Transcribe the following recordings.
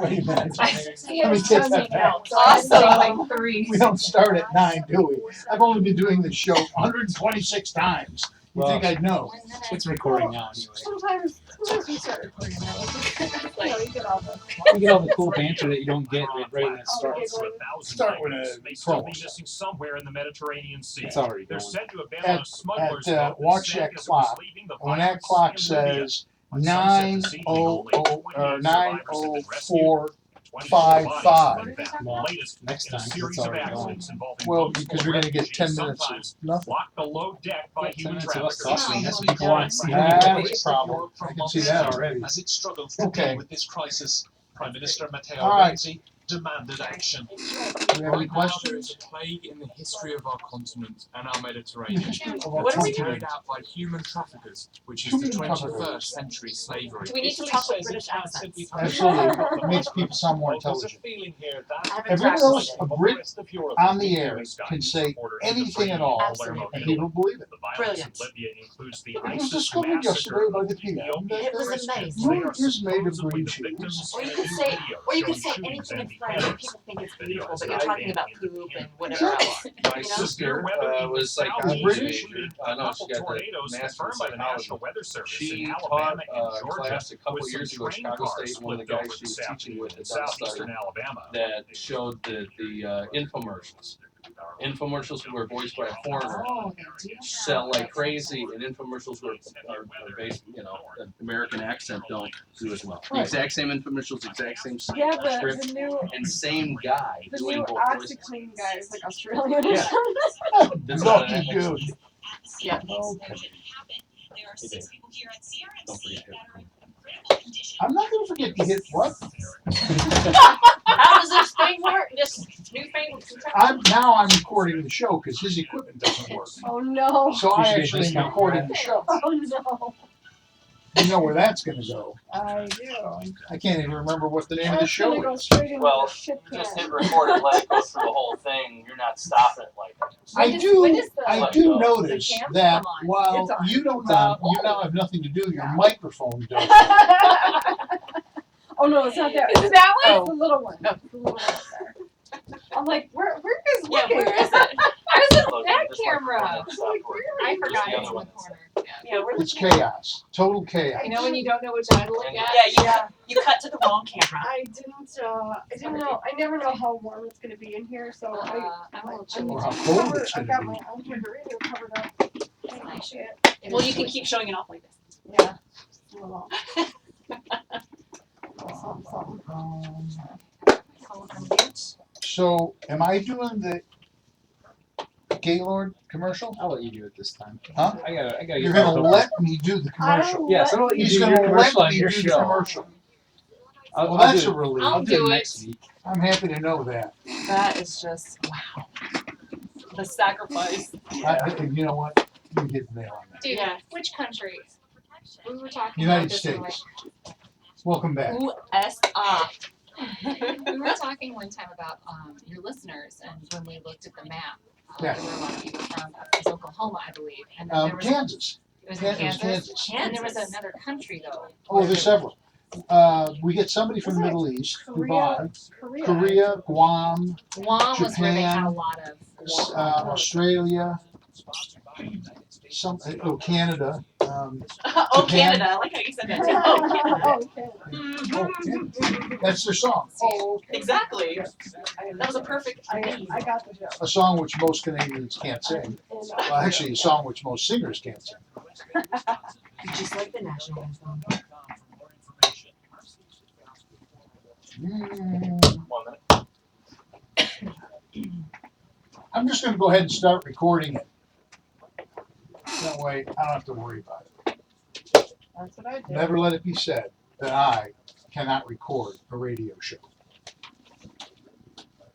Wait a minute. Let me Let take that back. Awesome. 3. We don't start at 9, do we? I've only been doing this show 126 times. You think I'd know? It's recording now anyway. Sometimes we start recording now. You get all the You get all the cool banter that you don't get right when it starts. Start with a promo. Missing somewhere in the Mediterranean Sea. It's already They're going. said to have been on a smuggler's boat watch that clock. When that clock says 9:04:55. Well, next time, it's already going. Well, because we're going to get 10 minutes of nothing. Locked below deck by 10 human minutes of us traffickers. talking. That's what people want to see. That's a problem. I can see that already. As it struggles to Okay. deal with this crisis, Prime Minister Matteo All right. Renzi demanded action. Do we have any Right now, there is questions? a plague in the history of our continent and our Mediterranean. What are we doing? Carried out by human traffickers, which is Human the traffickers. 21st century slavery. Do we need to talk with British accents? Absolutely. It makes people sound more There's a intelligent. feeling here that I haven't Have you practiced noticed it. a Brit on the air can say anything at all, Absolutely. and people believe it? Brilliant. It was discovered yesterday by the PM that It was amazing. Europe is made of green cheese. Or you could say anything in French and people think it's beautiful, but you're talking about poop and whatever else. My You know? sister was psychology British? major. No, she got the master's in psychology. She taught a class a couple years ago at Chicago State. One of the guys she was teaching with at that study that showed the infomercials. Infomercials were voiced by a foreigner Oh, they do. sell like crazy, and infomercials are based, American accent don't do as well. The Right. exact same infomercials, exact same Yeah, script, the new and same guy the doing new both voices. OxyClean guy is like Australian or Yeah. something. That's Lucky dude. Yeah. Okay. Don't forget him. I'm not going to forget to hit what? How does this thing work? This new thing? I'm recording the show because his equipment doesn't work. Oh no. So You I should get a actually am discount. recording the show. Oh no. You know where that's going to go. I do. I can't even remember what the name of the That's gonna show go is. straight into Well, the shit can. Just hit record and let it go through the whole thing. You're not stopping it like I When do is the- I do notice the camp? that Come on. while It's on. you don't It's have, on. you now have nothing to do, your microphone does. Oh no, it's not that. Is it that one? It's the little one. It's the little one up there. I'm like, where is Yeah, looking? where is it? I was Look, that just like camera. one stop where I forgot the it's other in the one. corner. Yeah, we're It's chaos, total chaos. You know when you don't know which eye to look at? Yeah. You cut to the wrong camera. I didn't know. I never know how warm it's gonna be in here, so I'm a little Or chilly. how cold it's I going got to my be. radio covered up. Nice. Shit. Well, you can keep showing it off like this. Yeah. Well, something. So, am I doing the Gaylord commercial? I'll let you do it this time. Huh? I gotta You're get going to let me do the commercial. Yes, I'll let you He's do going your to let commercial on me your do the show. commercial. I'll Well, that's do a it. relief. I'll I'll do do it it. next week. I'm happy to know that. That is just wow. The sacrifice. You know what? You hit the nail on that. Dude, Yeah. which country? We were talking United about this States. Welcome back. USA. we were talking one time about your listeners, and when we looked at the map, Yeah. there were a lot of people from it was Oklahoma, I believe, and then there was Kansas. it was It was in Kansas, Kansas. and there was another country though. Oh, there's several. We get somebody from the Isn't it Middle East, Korea? Dubai, Korea, Guam, Guam was where they had a Japan, lot of. Australia, Canada. Oh, Japan. Canada. I like how you said that too. Oh, Canada. Oh, okay. Canada. That's their song. Oh, okay. Exactly. That was a perfect. I got the joke. A song which most Canadians can't sing. And, Well, actually, a song which most singers can't sing. Just like the national anthem. Mm, 1 minute. I'm just going to go ahead and start recording it. That way, I don't have to worry about it. that's what I did. Never let it be said that I cannot record a radio show.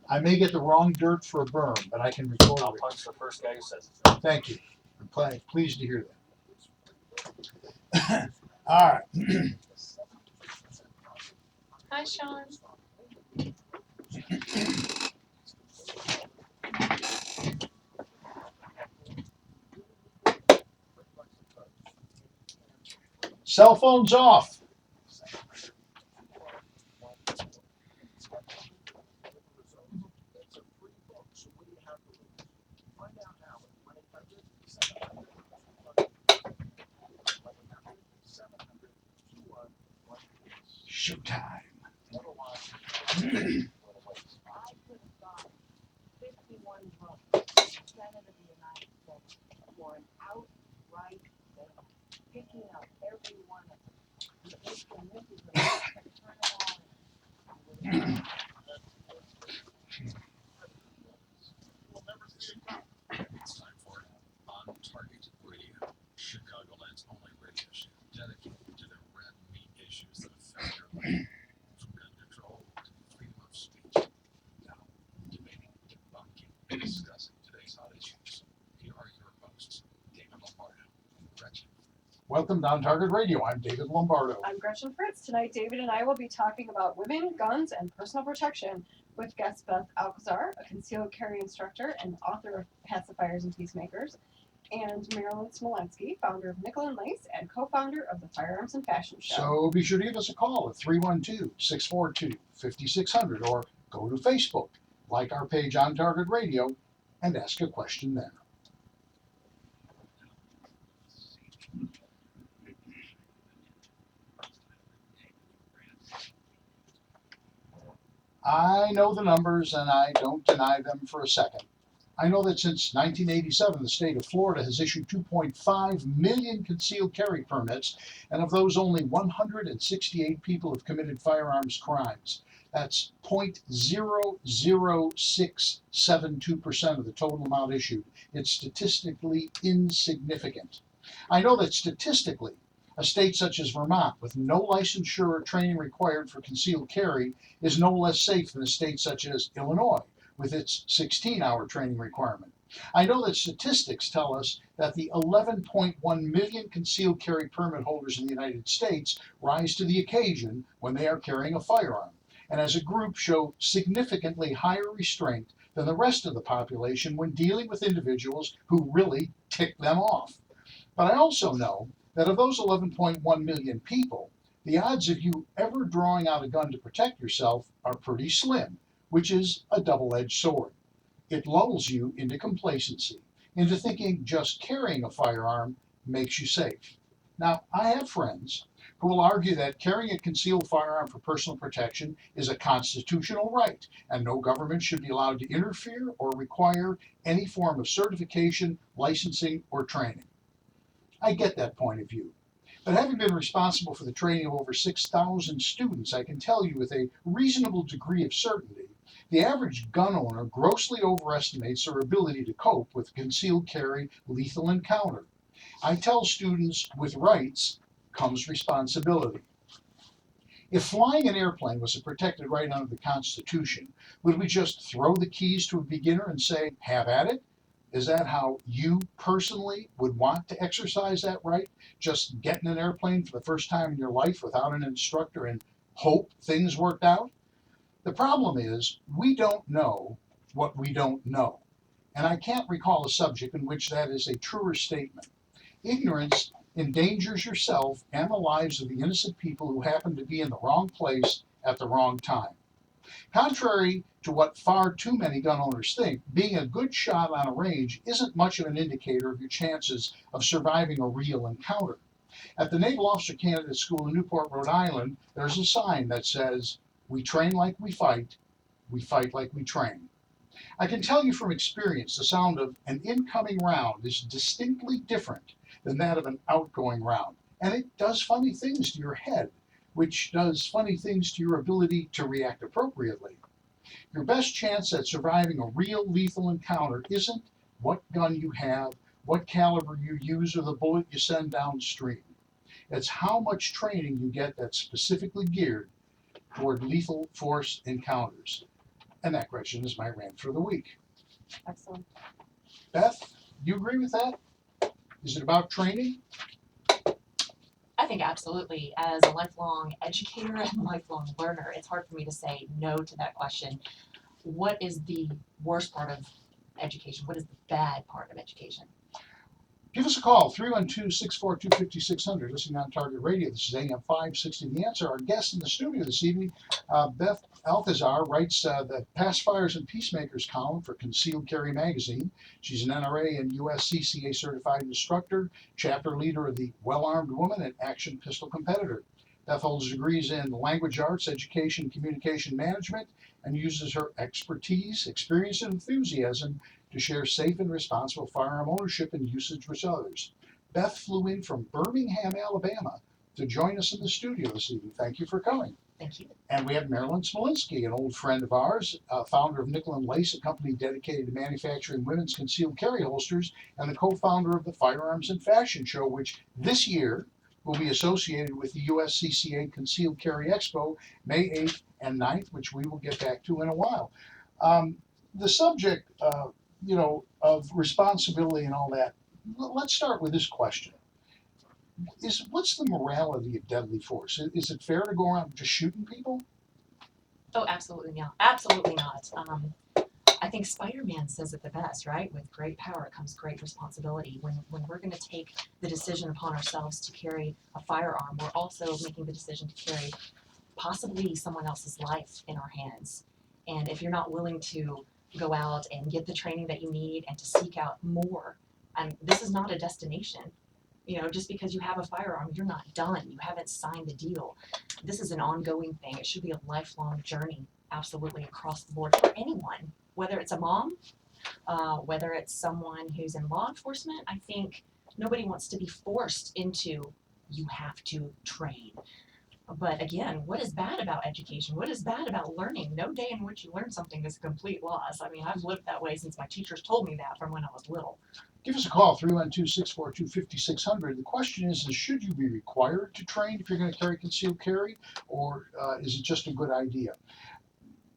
I may get the wrong dirt for a berm, but I can record I'll it. punch the first guy who says it. Thank you. I'm pleased to hear that. All right. Hi, Sean. Cell phones off. Showtime. It's time for Untitled Radio, Chicagoland's only radio show dedicated to the red meat issues that affect your life, from gun control to freedom of speech. Now, debating, debunking, and discussing today's hot issues. Here are your hosts, David Lombardo and Gretchen. Welcome to On Target Radio. I'm David Lombardo. I'm Gretchen Fritz. Tonight, David and I will be talking about women, guns, and personal protection with guest Beth Alcazar, a concealed carry instructor and author of Pacifiers and Peacemakers, and Marilyn Smolenski, founder of Nickel and Lace and co-founder of the Firearms and Fashion Show. So be sure to give us a call at 312-642-5600 or go to Facebook, like our page On Target Radio, and ask a question there. I know the numbers and I don't deny them for a second. I know that since 1987, the state of Florida has issued 2.5 million concealed carry permits, and of those, only 168 people have committed firearms crimes. That's 0.00672% of the total amount issued. It's statistically insignificant. I know that statistically, a state such as Vermont, with no licensure or training required for concealed carry, is no less safe than a state such as Illinois, with its 16-hour training requirement. I know that statistics tell us that the 11.1 million concealed carry permit holders in the United States rise to the occasion when they are carrying a firearm, and as a group show significantly higher restraint than the rest of the population when dealing with individuals who really tick them off. But I also know that of those 11.1 million people, the odds of you ever drawing out a gun to protect yourself are pretty slim, which is a double-edged sword. It lulls you into complacency, into thinking just carrying a firearm makes you safe. Now, I have friends who will argue that carrying a concealed firearm for personal protection is a constitutional right, and no government should be allowed to interfere or require any form of certification, licensing, or training. I get that point of view. But having been responsible for the training of over 6,000 students, I can tell you with a reasonable degree of certainty, the average gun owner grossly overestimates their ability to cope with concealed carry lethal encounter. I tell students with rights comes responsibility. If flying an airplane was a protected right under the Constitution, would we just throw the keys to a beginner and say, have at it? Is that how you personally would want to exercise that right? Just get in an airplane for the first time in your life without an instructor and hope things worked out? The problem is we don't know what we don't know. And I can't recall a subject in which that is a truer statement. Ignorance endangers yourself and the lives of the innocent people who happen to be in the wrong place at the wrong time. Contrary to what far too many gun owners think, being a good shot on a range isn't much of an indicator of your chances of surviving a real encounter. At the Naval Officer Candidate School in Newport, Rhode Island, there's a sign that says, "We train like we fight like we train." I can tell you from experience, the sound of an incoming round is distinctly different than that of an outgoing round, and it does funny things to your head, which does funny things to your ability to react appropriately. Your best chance at surviving a real lethal encounter isn't what gun you have, what caliber you use, or the bullet you send downstream. It's how much training you get that's specifically geared toward lethal force encounters. And that, Gretchen, is my rant for the week. Excellent. Beth, do you agree with that? Is it about training? I think absolutely. As a lifelong educator and lifelong learner, it's hard for me to say no to that question. What is the worst part of education? What is the bad part of education? Give us a call, 312-642-5600, listening on Target Radio. This is AM560 The Answer. Our guest in the studio this evening, Beth Alcazar, writes the Pacifiers and Peacemakers column for Concealed Carry magazine. She's an NRA and USCCA certified instructor, chapter leader of the Well-Armed Woman and Action Pistol Competitor. Beth holds degrees in language arts, education, communication management, and uses her expertise, experience, and enthusiasm to share safe and responsible firearm ownership and usage with others. Beth flew in from Birmingham, Alabama to join us in the studio this evening. Thank you for coming. Thank you. And we have Marilyn Smolenski, an old friend of ours, founder of Nickel and Lace, a company dedicated to manufacturing women's concealed carry holsters, and the co-founder of the Firearms and Fashion Show, which this year will be associated with the USCCA Concealed Carry Expo, May 8th and 9th, which we will get back to in a while. The subject, of responsibility and all that, let's start with this question. What's the morality of deadly force? Is it fair to go around just shooting people? Oh, absolutely not. Absolutely not. I think Spider-Man says it the best, right? With great power comes great responsibility. When we're going to take the decision upon ourselves to carry a firearm, we're also making the decision to carry possibly someone else's life in our hands. And if you're not willing to go out and get the training that you need and to seek out more, this is not a destination. Just because you have a firearm, you're not done. You haven't signed the deal. This is an ongoing thing. It should be a lifelong journey, absolutely, across the board for anyone, whether it's a mom, whether it's someone who's in law enforcement. I think nobody wants to be forced into, you have to train. But again, what is bad about education? What is bad about learning? No day in which you learn something is a complete loss. I mean, I've lived that way since my teachers told me that from when I was little. Give us a call, 312-642-5600. The question is should you be required to train if you're going to carry concealed carry, or is it just a good idea?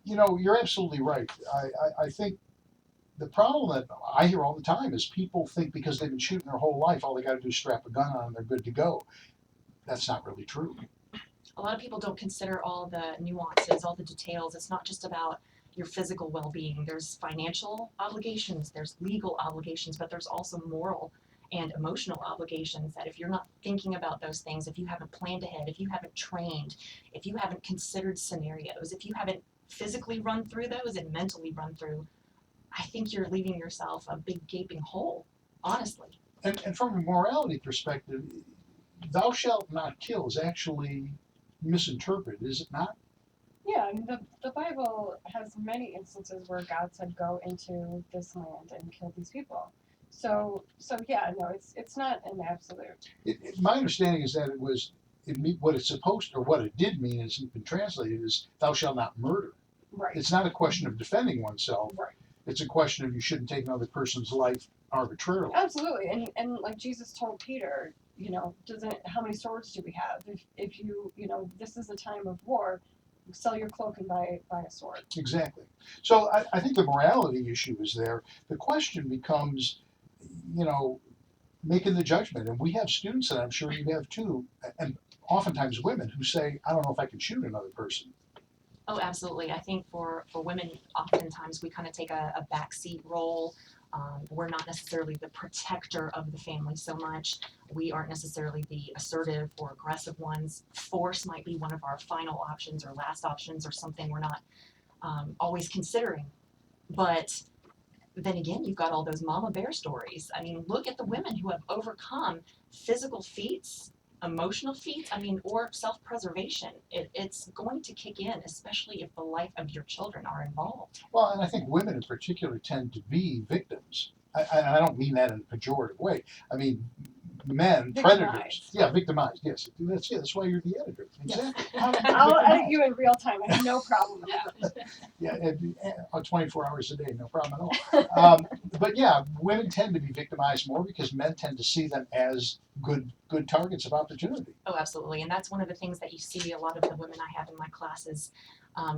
You're absolutely right. I think the problem that I hear all the time is people think because they've been shooting their whole life, all they got to do is strap a gun on and they're good to go. That's not really true. A lot of people don't consider all the nuances, all the details. It's not just about your physical well-being. There's financial obligations, there's legal obligations, but there's also moral and emotional obligations that if you're not thinking about those things, if you haven't planned ahead, if you haven't trained, if you haven't considered scenarios, if you haven't physically run through those and mentally run through, I think you're leaving yourself a big gaping hole, honestly. And from a morality perspective, thou shalt not kill is actually misinterpreted, is it not? Yeah, I mean, the Bible has many instances where God said, go into this land and kill these people. So yeah, no, it's not an absolute. My understanding is that what it's supposed to, or what it did mean, has been translated as thou shalt not murder. Right. It's not a question of defending oneself. Right. It's a question of you shouldn't take another person's life arbitrarily. Absolutely, and like Jesus told Peter, how many swords do we have? If you this is a time of war, sell your cloak and buy a sword. Exactly. So I think the morality issue is there. The question becomes, making the judgment. And we have students, and I'm sure you have too, and oftentimes women who say, I don't know if I can shoot another person. Oh, absolutely. I think for women, oftentimes we kind of take a backseat role. We're not necessarily the protector of the family so much. We aren't necessarily the assertive or aggressive ones. Force might be one of our final options or last options or something we're not always considering. But then again, you've got all those mama bear stories. I mean, look at the women who have overcome physical feats, emotional feats, or self-preservation. It's going to kick in, especially if the life of your children are involved. Well, and I think women in particular tend to be victims. I don't mean that in a pejorative way. I mean, men, Victimized. predators. Yeah, victimized, yes. That's why you're the editor. Exactly. I'll edit you in real time. I have no problem with that. Yeah, 24 hours a day, no problem at all. But yeah, women tend to be victimized more because men tend to see them as good targets of opportunity. Oh, absolutely. And that's one of the things that you see a lot of the women I have in my classes.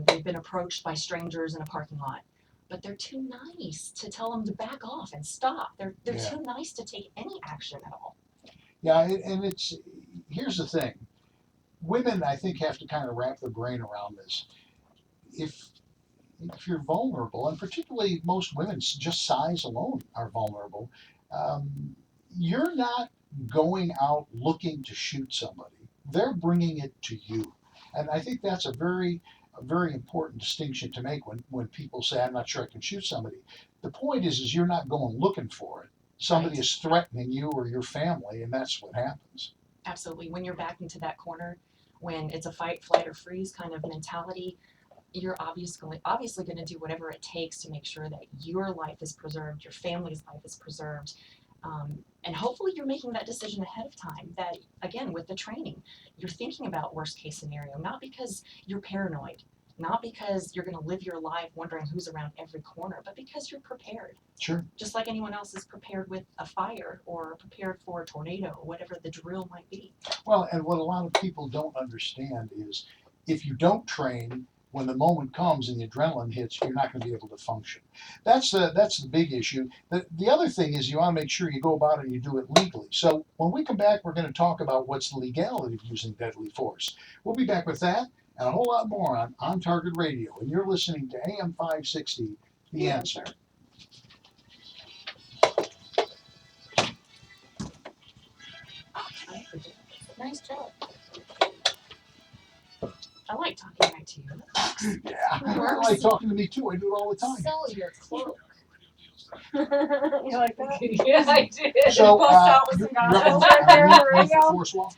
They've been approached by strangers in a parking lot, but they're too nice to tell them to back off and stop. They're too nice to take any action at all. Yeah, and here's the thing. Women, I think, have to kind of wrap their brain around this. If you're vulnerable, and particularly most women, just size alone are vulnerable, you're not going out looking to shoot somebody. They're bringing it to you. And I think that's a very important distinction to make when people say, I'm not sure I can shoot somebody. The point is you're not going looking for it. Somebody is threatening you or your family, and that's what happens. Absolutely. When you're backed into that corner, when it's a fight, flight, or freeze kind of mentality, you're obviously going to do whatever it takes to make sure that your life is preserved, your family's life is preserved. And hopefully you're making that decision ahead of time, that, again, with the training, you're thinking about worst case scenario, not because you're paranoid, not because you're going to live your life wondering who's around every corner, but because you're prepared. Sure. Just like anyone else is prepared with a fire or prepared for a tornado or whatever the drill might be. Well, and what a lot of people don't understand is if you don't train, when the moment comes and the adrenaline hits, you're not going to be able to function. That's the big issue. The other thing is you want to make sure you go about it and you do it legally. So when we come back, we're going to talk about what's the legality of using deadly force. We'll be back with that and a whole lot more on Target Radio. And you're listening to AM560, The Answer. Nice job. I like talking right to you. Yeah, I like talking to me too. I do it all the time. Sell your cloak. You like that? Yeah, I did. So, Bust out with some goggles right there on the radio. Force law?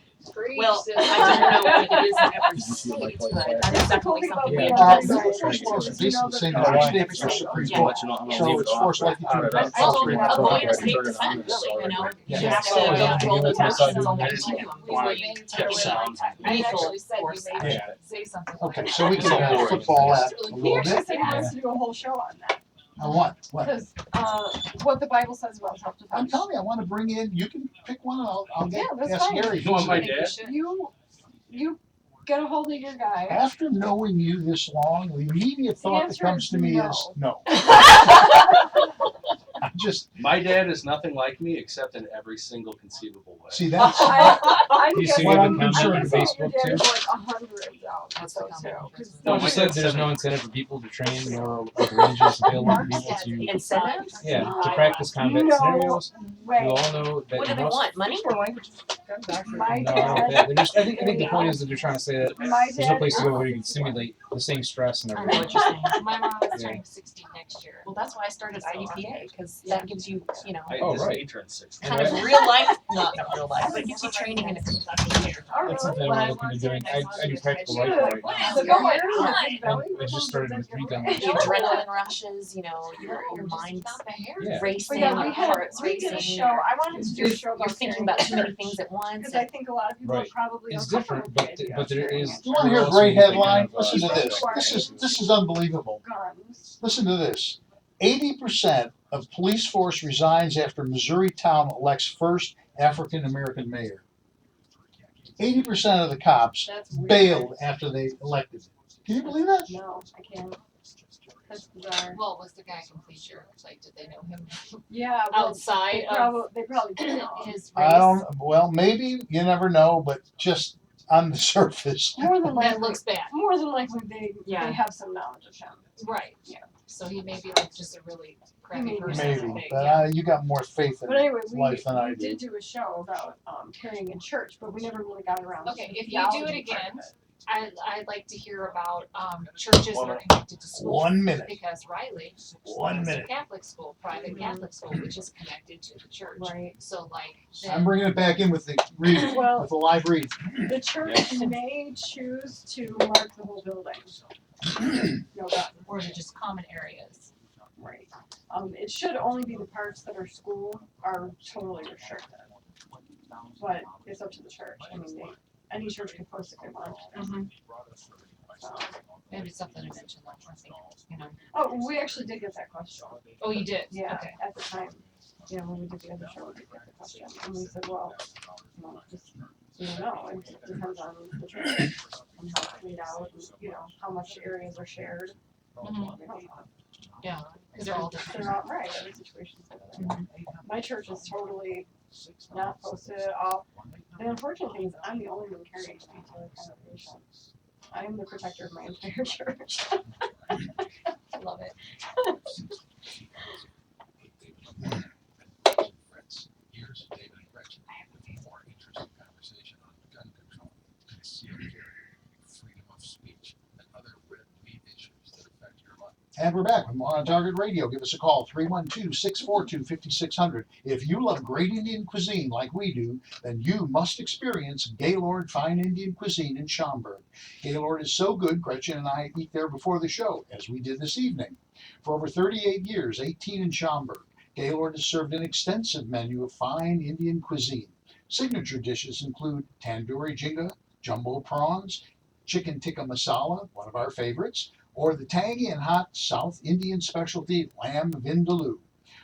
Well, I don't know if it is in every state, but that is definitely something we The address. first law is basically the same as our state for Supreme Court. So it's force likely to prevent Well, false a lawyer state defense, really, you know, you have to roll those actions on the continuum before you take Actually said you force made action. say something. Okay, so we can football that a He little actually bit. said he wants to do a whole show on that. What? Because what the Bible says about I'm self-defense. telling you, I want to bring in, you can pick one and I'll get, Yeah, that's ask fine. Gary. You want my dad? You get a hold of your guy. After knowing you this long, the immediate thought that answer comes is to me no. is no. I just, My dad is nothing like me except in every single conceivable way. see, that's, I'm You see guessing, what I'm the comment concerned on about. your Facebook dad too? is like 100 out. What's the So, comment? 'cause No, my just said dad's there's no 70. incentive for people to train nor like ranges available for people to Incentives? to practice combat No scenarios. way. You all know that What do in they most want, money? My no, I don't think dad, they're just I think the point is that they're trying to say that my there's no dad place to is go where you can simulate the same stress and I know everything. what you're saying. My mom is Yeah. turning 60 next year. Well, that's why I started IDPA, because that gives you, you know, I Oh, this right. he turned 60. kind of real life, not real life, but it gives you training in a That's something I'm looking into doing. I do practical Should've. rifle right now. So going And I just started with recon. the adrenaline rushes, you know, your mind's Not the hair. Yeah. racing, But yeah, your heart's we did a racing. show. I wanted to do a show You're about thinking carrying about too many church. things at once. Because I think a lot of people Right. probably It's are different, comfortable with the but there idea of is. carrying you want to hear a also great thinking headline? of, Listen to this. This is unbelievable. guns. Listen to this. 80% of police force resigns after Missouri town elects first African American mayor. 80% of the cops That's weird. bailed after they elected. Can you believe that? No, I can't. That's bizarre. Well, was the guy complete jerk? Like, did they know him Yeah, well, outside of they probably did know. his race? I don't, well, maybe, you never know, but just on the surface. More than That likely, looks bad. more than likely they have some knowledge of him. Right. Yeah. So he may be like just a really crappy Maybe. person. Maybe, Big, but yeah. you got more faith in But anyway, life than I we do. did do a show about carrying in church, but we never really got around. Okay, to if the you do theology it part again, of it. I'd like to hear about churches that are connected to schools. 1 minute. Because Riley 1 is a minute. Catholic school, private Catholic school, which is connected to the church. Right. So like, I'm then, bringing it back in with the read, Well- with the live read. The church may choose to mark the whole building. No doubt. or is it just common areas? Right. It should only be the parts that are school are totally restricted. But it's up to the church. I mean, any church can post if they want. So. Maybe it's something to mention, like, I think, you know. Oh, we actually did get that question. Oh, you did? Yeah, Okay. at the time. Yeah, when we did the other show, we did get the question. And we said, well, just, you know, it depends on the church and how it's laid out and, you know, how much areas are shared. Mhm. You know, Yeah, because they're all different. they're all right, every situation's different. My church is totally not posted at all. The unfortunate thing is I'm the only one carrying my entire congregation. I am the protector of my entire church. I love it. Fritz, here's David And we're back with more on Target Radio. Give us a call, 312-642-5600. If you love great Indian cuisine like we do, then you must experience Gaylord Fine Indian Cuisine in Schaumburg. Gaylord is so good, Gretchen and I eat there before the show, as we did this evening. For over 38 years, 18 in Schaumburg, Gaylord has served an extensive menu of fine Indian cuisine. Signature dishes include tandoori jinga, jumbo prawns, chicken tikka masala, one of our favorites, or the tangy and hot South Indian specialty lamb vindaloo.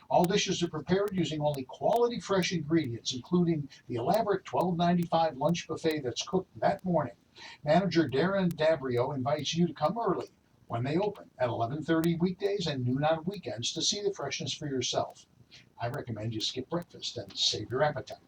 All dishes are prepared using only quality fresh ingredients, including the elaborate $12.95 lunch buffet that's cooked that morning. Manager Darren Dabrio invites you to come early when they open at 11:30 weekdays and noon on weekends to see the freshness for yourself. I recommend you skip breakfast and save your appetite.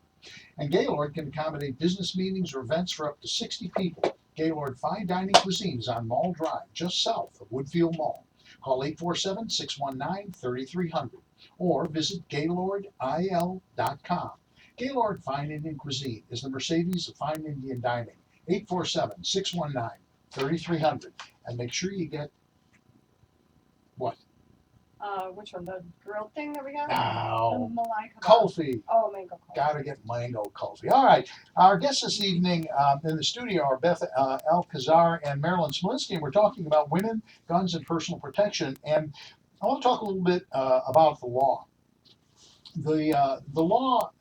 And Gaylord can accommodate business meetings or events for up to 60 people. Gaylord Fine Dining Cuisine is on Mall Drive, just south of Woodfield Mall. Call 847-619-3300 or visit GaylordIL.com. Gaylord Fine Indian Cuisine is the Mercedes of Fine Indian Dining. 847-619-3300. And make sure you get what? Which one? The grilled thing that we got? No. The Malai kebab. Kulfi. Oh, mango kulfi. Gotta get mango kulfi. All right. Our guests this evening in the studio are Beth Alcazar and Marilyn Smolenski, and we're talking about women, guns, and personal protection. And I want to talk a little bit about the law. The law,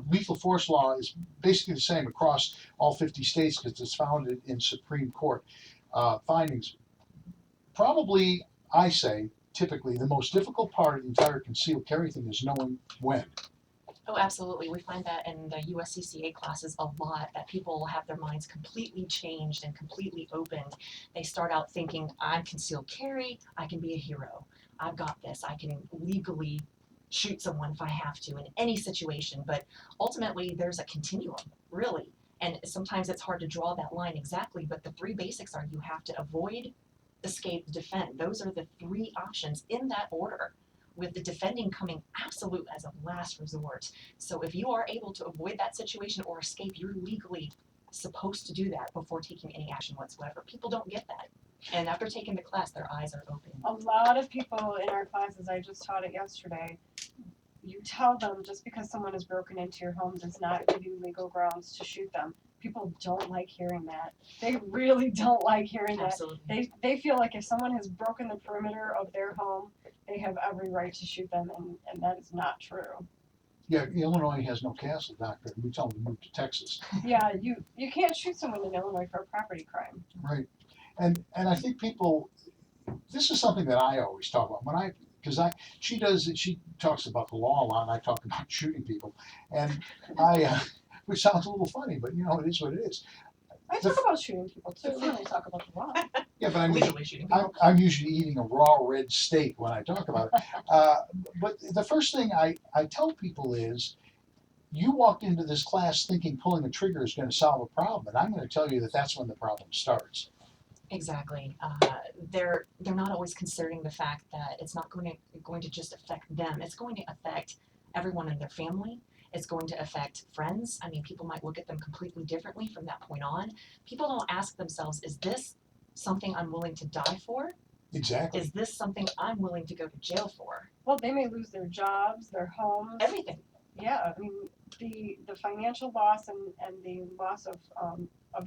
lethal force law, is basically the same across all 50 states because it's founded in Supreme Court findings. Probably, I say, typically the most difficult part of the entire concealed carry thing is knowing when. Oh, absolutely. We find that in the USCCA classes a lot, that people have their minds completely changed and completely opened. They start out thinking, I'm concealed carry, I can be a hero. I've got this. I can legally shoot someone if I have to in any situation. But ultimately, there's a continuum, really. And sometimes it's hard to draw that line exactly, but the three basics are you have to avoid, escape, defend. Those are the three options in that order, with the defending coming absolute as a last resort. So if you are able to avoid that situation or escape, you're legally supposed to do that before taking any action whatsoever. People don't get that. And after taking the class, their eyes are open. A lot of people in our classes, I just taught it yesterday, you tell them just because someone has broken into your home does not give you legal grounds to shoot them. People don't like hearing that. They really don't like hearing that. Absolutely. They feel like if someone has broken the perimeter of their home, they have every right to shoot them, and that is not true. Yeah, Illinois has no castle doctrine. We tell them to move to Texas. Yeah, you can't shoot someone in Illinois for a property crime. Right. And I think people, this is something that I always talk about she talks about the law a lot, and I talk about shooting people, and which sounds a little funny, but it is what it is. I talk about shooting people too when I talk about the law. Yeah, but shooting I'm usually eating a raw red steak when I talk about it. But the first thing I tell people is, you walked into this class thinking pulling a trigger is going to solve a problem, and I'm going to tell you that that's when the problem starts. Exactly. They're not always considering the fact that it's not going to just affect them. It's going to affect everyone in their family. It's going to affect friends. I mean, people might look at them completely differently from that point on. People don't ask themselves, is this something I'm willing to die for? Exactly. Is this something I'm willing to go to jail for? Well, they may lose their jobs, their homes. Everything. Yeah, I mean, the financial loss and the loss of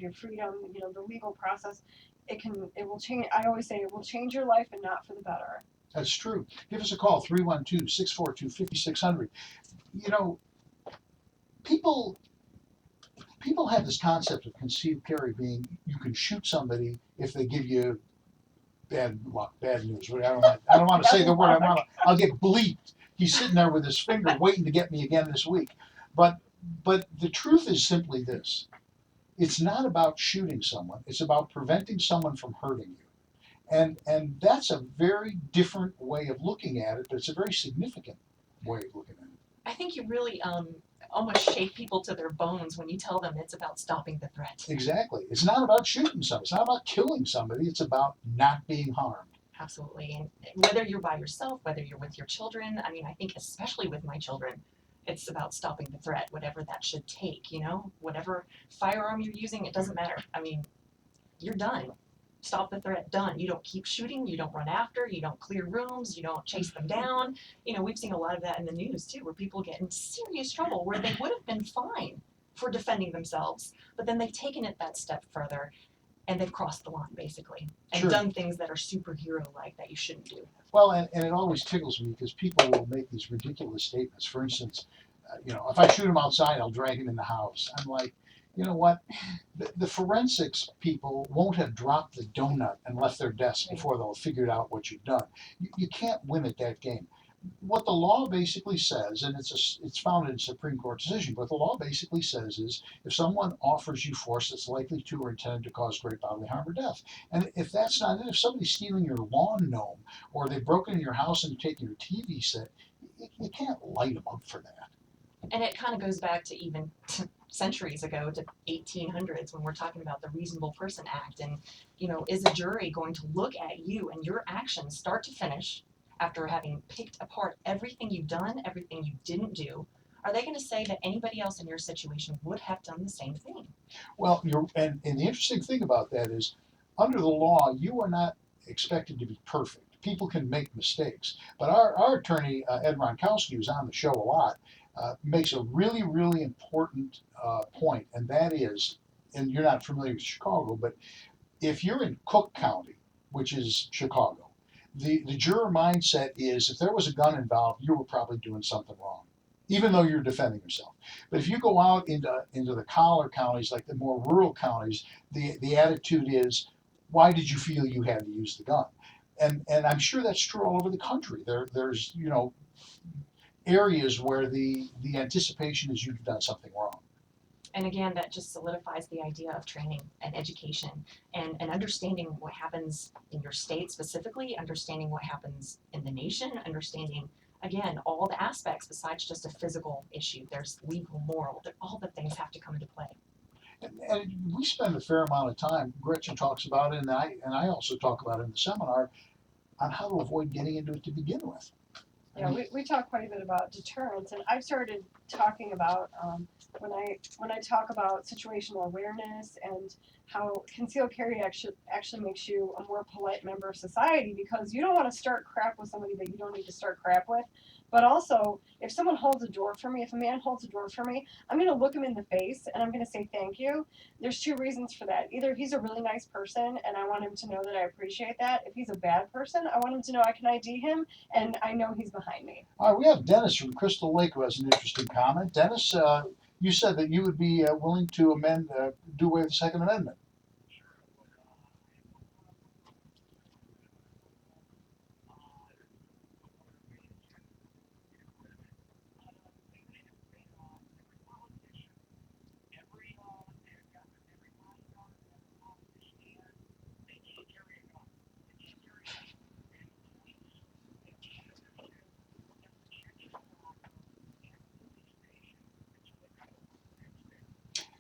your freedom, the legal process, it will change. I always say it will change your life and not for the better. That's true. Give us a call, 312-642-5600. People have this concept of concealed carry being you can shoot somebody if they give you bad luck, bad news. I don't want to say the word. I'll get bleeped. He's sitting there with his finger waiting to get me again this week. But the truth is simply this. It's not about shooting someone. It's about preventing someone from hurting you. And that's a very different way of looking at it, but it's a very significant way of looking at it. I think you really almost shake people to their bones when you tell them it's about stopping the threat. Exactly. It's not about shooting somebody. It's not about killing somebody. It's about not being harmed. Absolutely. And whether you're by yourself, whether you're with your children, I mean, I think especially with my children, it's about stopping the threat, whatever that should take, whatever firearm you're using, it doesn't matter. I mean, you're done. stop the threat, done. You don't keep shooting, you don't run after, you don't clear rooms, you don't chase them down. You know, we've seen a lot of that in the news too, where people get in serious trouble where they would have been fine for defending themselves, but then they've taken it that step further and they've crossed the line basically and Sure. done things that are superhero-like that you shouldn't do. Well, and it always tickles me because people will make these ridiculous statements. For instance, if I shoot him outside, I'll drag him in the house. I'm like, you know what? The forensics people won't have dropped the donut and left their desk before they'll have figured out what you've done. You can't win at that game. What the law basically says, and it's found in a Supreme Court decision, but the law basically says is if someone offers you force that's likely to or intended to cause great bodily harm or death. And if that's not it, if somebody's stealing your lawn gnome or they've broken in your house and taken your TV set, you can't light them up for that. And it kind of goes back to even centuries ago to 1800s when we're talking about the Reasonable Person Act. And, is a jury going to look at you and your actions start to finish after having picked apart everything you've done, everything you didn't do? Are they going to say that anybody else in your situation would have done the same thing? Well, and the interesting thing about that is under the law, you are not expected to be perfect. People can make mistakes. But our attorney, Ed Ronkowski, who's on the show a lot, makes a really, really important point, and that is, and you're not familiar with Chicago, but if you're in Cook County, which is Chicago, the juror mindset is if there was a gun involved, you were probably doing something wrong, even though you're defending yourself. But if you go out into the collar counties, like the more rural counties, the attitude is, why did you feel you had to use the gun? And I'm sure that's true all over the country. There's areas where the anticipation is you've done something wrong. And again, that just solidifies the idea of training and education and understanding what happens in your state specifically, understanding what happens in the nation, understanding, again, all the aspects besides just a physical issue. There's legal, moral, all the things have to come into play. And we spend a fair amount of time, Gretchen talks about it, and I also talk about it in the seminar, on how to avoid getting into it to begin with. Yeah, we talk quite a bit about deterrence, and I've started talking about when I talk about situational awareness and how concealed carry actually makes you a more polite member of society, because you don't want to start crap with somebody that you don't need to start crap with. But also, if someone holds a door for me, if a man holds a door for me, I'm going to look him in the face and I'm going to say thank you. There's two reasons for that. Either he's a really nice person and I want him to know that I appreciate that. If he's a bad person, I want him to know I can ID him and I know he's behind me. All right, we have Dennis from Crystal Lake who has an interesting comment. Dennis, you said that you would be willing to do away with the Second Amendment.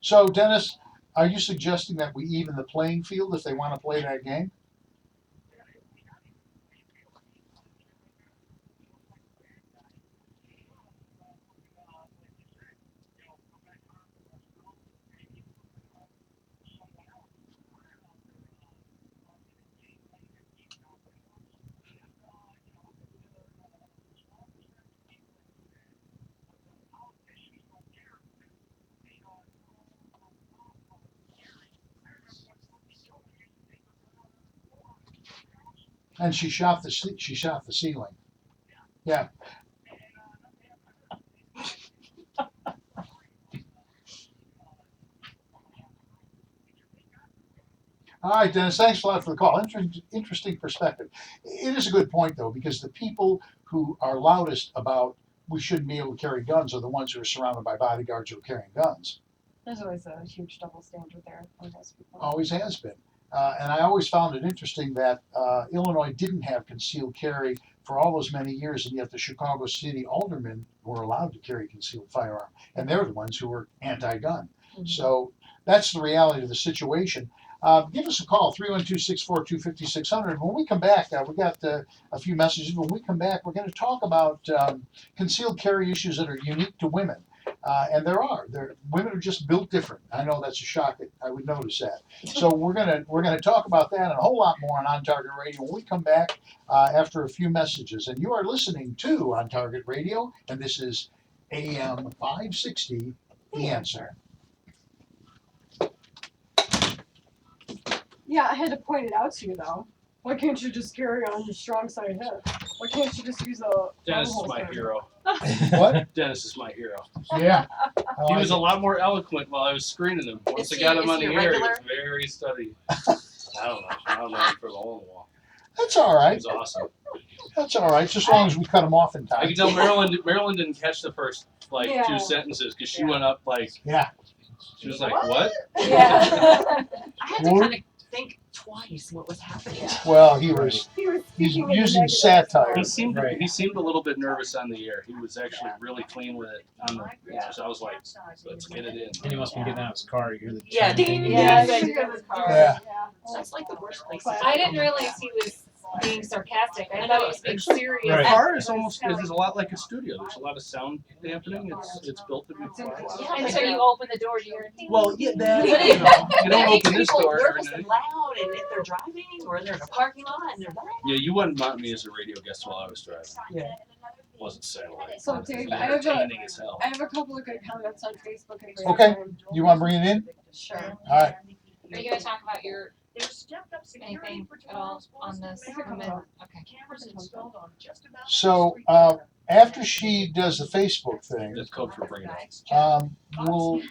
So, Dennis, are you suggesting that we even the playing field if they want to play that game? And she shot the ceiling. Yeah. All right, Dennis, thanks a lot for the call. Interesting perspective. It is a good point, though, because the people who are loudest about we shouldn't be able to carry guns are the ones who are surrounded by bodyguards who are carrying guns. There's always a huge double standard there for most people. Always has been. And I always found it interesting that Illinois didn't have concealed carry for all those many years, and yet the Chicago City aldermen were allowed to carry concealed firearm, and they're the ones who were anti-gun. Mm-hmm. So that's the reality of the situation. Give us a call, 312-642-5600. When we come back, we got a few messages. When we come back, we're going to talk about concealed carry issues that are unique to women. And women are just built different. I know that's a shock. I would notice that. So we're gonna talk about that and a whole lot more on Target Radio when we come back after a few messages. And you are listening to On Target Radio, and this is AM560 The Answer. Yeah, I had to point it out to you though. Why can't you just carry on your strong side hip? Why can't you just use a Dennis is my hero. What? Dennis is my hero. Yeah. He was a lot more eloquent while I was screening him. Once I got him on the air, he was very steady. I don't know him for the whole while. That's all He right. was awesome. That's all right, just as long as we cut him off in time. I can tell Marilyn didn't catch the first Yeah. 2 sentences because she went up Yeah. she was like, what? Yeah. I had to kind of think twice what was happening. Well, he's speaking in the using negative. satire. He seemed a little bit nervous on the air. He was actually really clean with it on the so I was like, let's get it in. And he must be getting out of his car. You hear the Yeah, chime ding, ding, Yeah, ding. she got his car. Yeah. That's like the worst place. I didn't realize he was being sarcastic. I I thought know. he was being serious. Right. The car is is a lot like a studio. There's a lot of sound dampening. It's built to be quiet. Yeah, until you open the door, you hear ding. Well, yeah, that But you know, you don't It makes open this people door. nervous and loud, and if they're driving or they're in a parking lot and they're Yeah, you wouldn't want me as a radio guest while I was driving. Yeah. Wasn't satellite. So, It was Dave, I have a- entertaining as hell. I have a couple of good comments on Facebook and Okay. You want to bring it in? Sure. All right. Are you gonna talk about your anything at all on this? Okay. So after she does the Facebook thing, That's code for bringing it up. we'll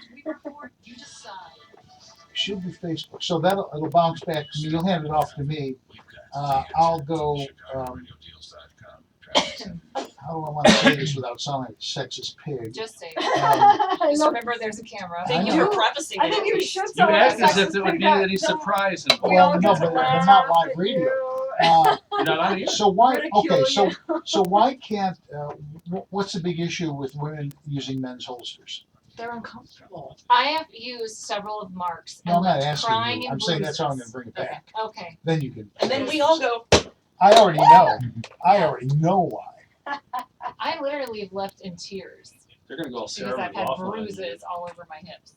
should be Facebook. So it'll bounce back to me. You'll hand it off to me. I'll go. How do I want to say this without sounding like a sexist pig? Just say. I Just know. remember, there's a camera. Thank you I know. for prefacing I it. think at you least. should You tell us. act as if it would be any surprise involved. Well, no, but not live radio. You're not on here. So why? Ridicule Okay, so you. so why can't? What's the big issue with women using men's holsters? They're uncomfortable. I have used several of Mark's No, I'm and not left asking crying you. and I'm saying that's how I'm bruises. going to bring it back. Okay. Then you can. And then we all go, I already know. I already know why. I literally left in tears They're gonna go all because Sarah I've had McLachlan. bruises all over my hips.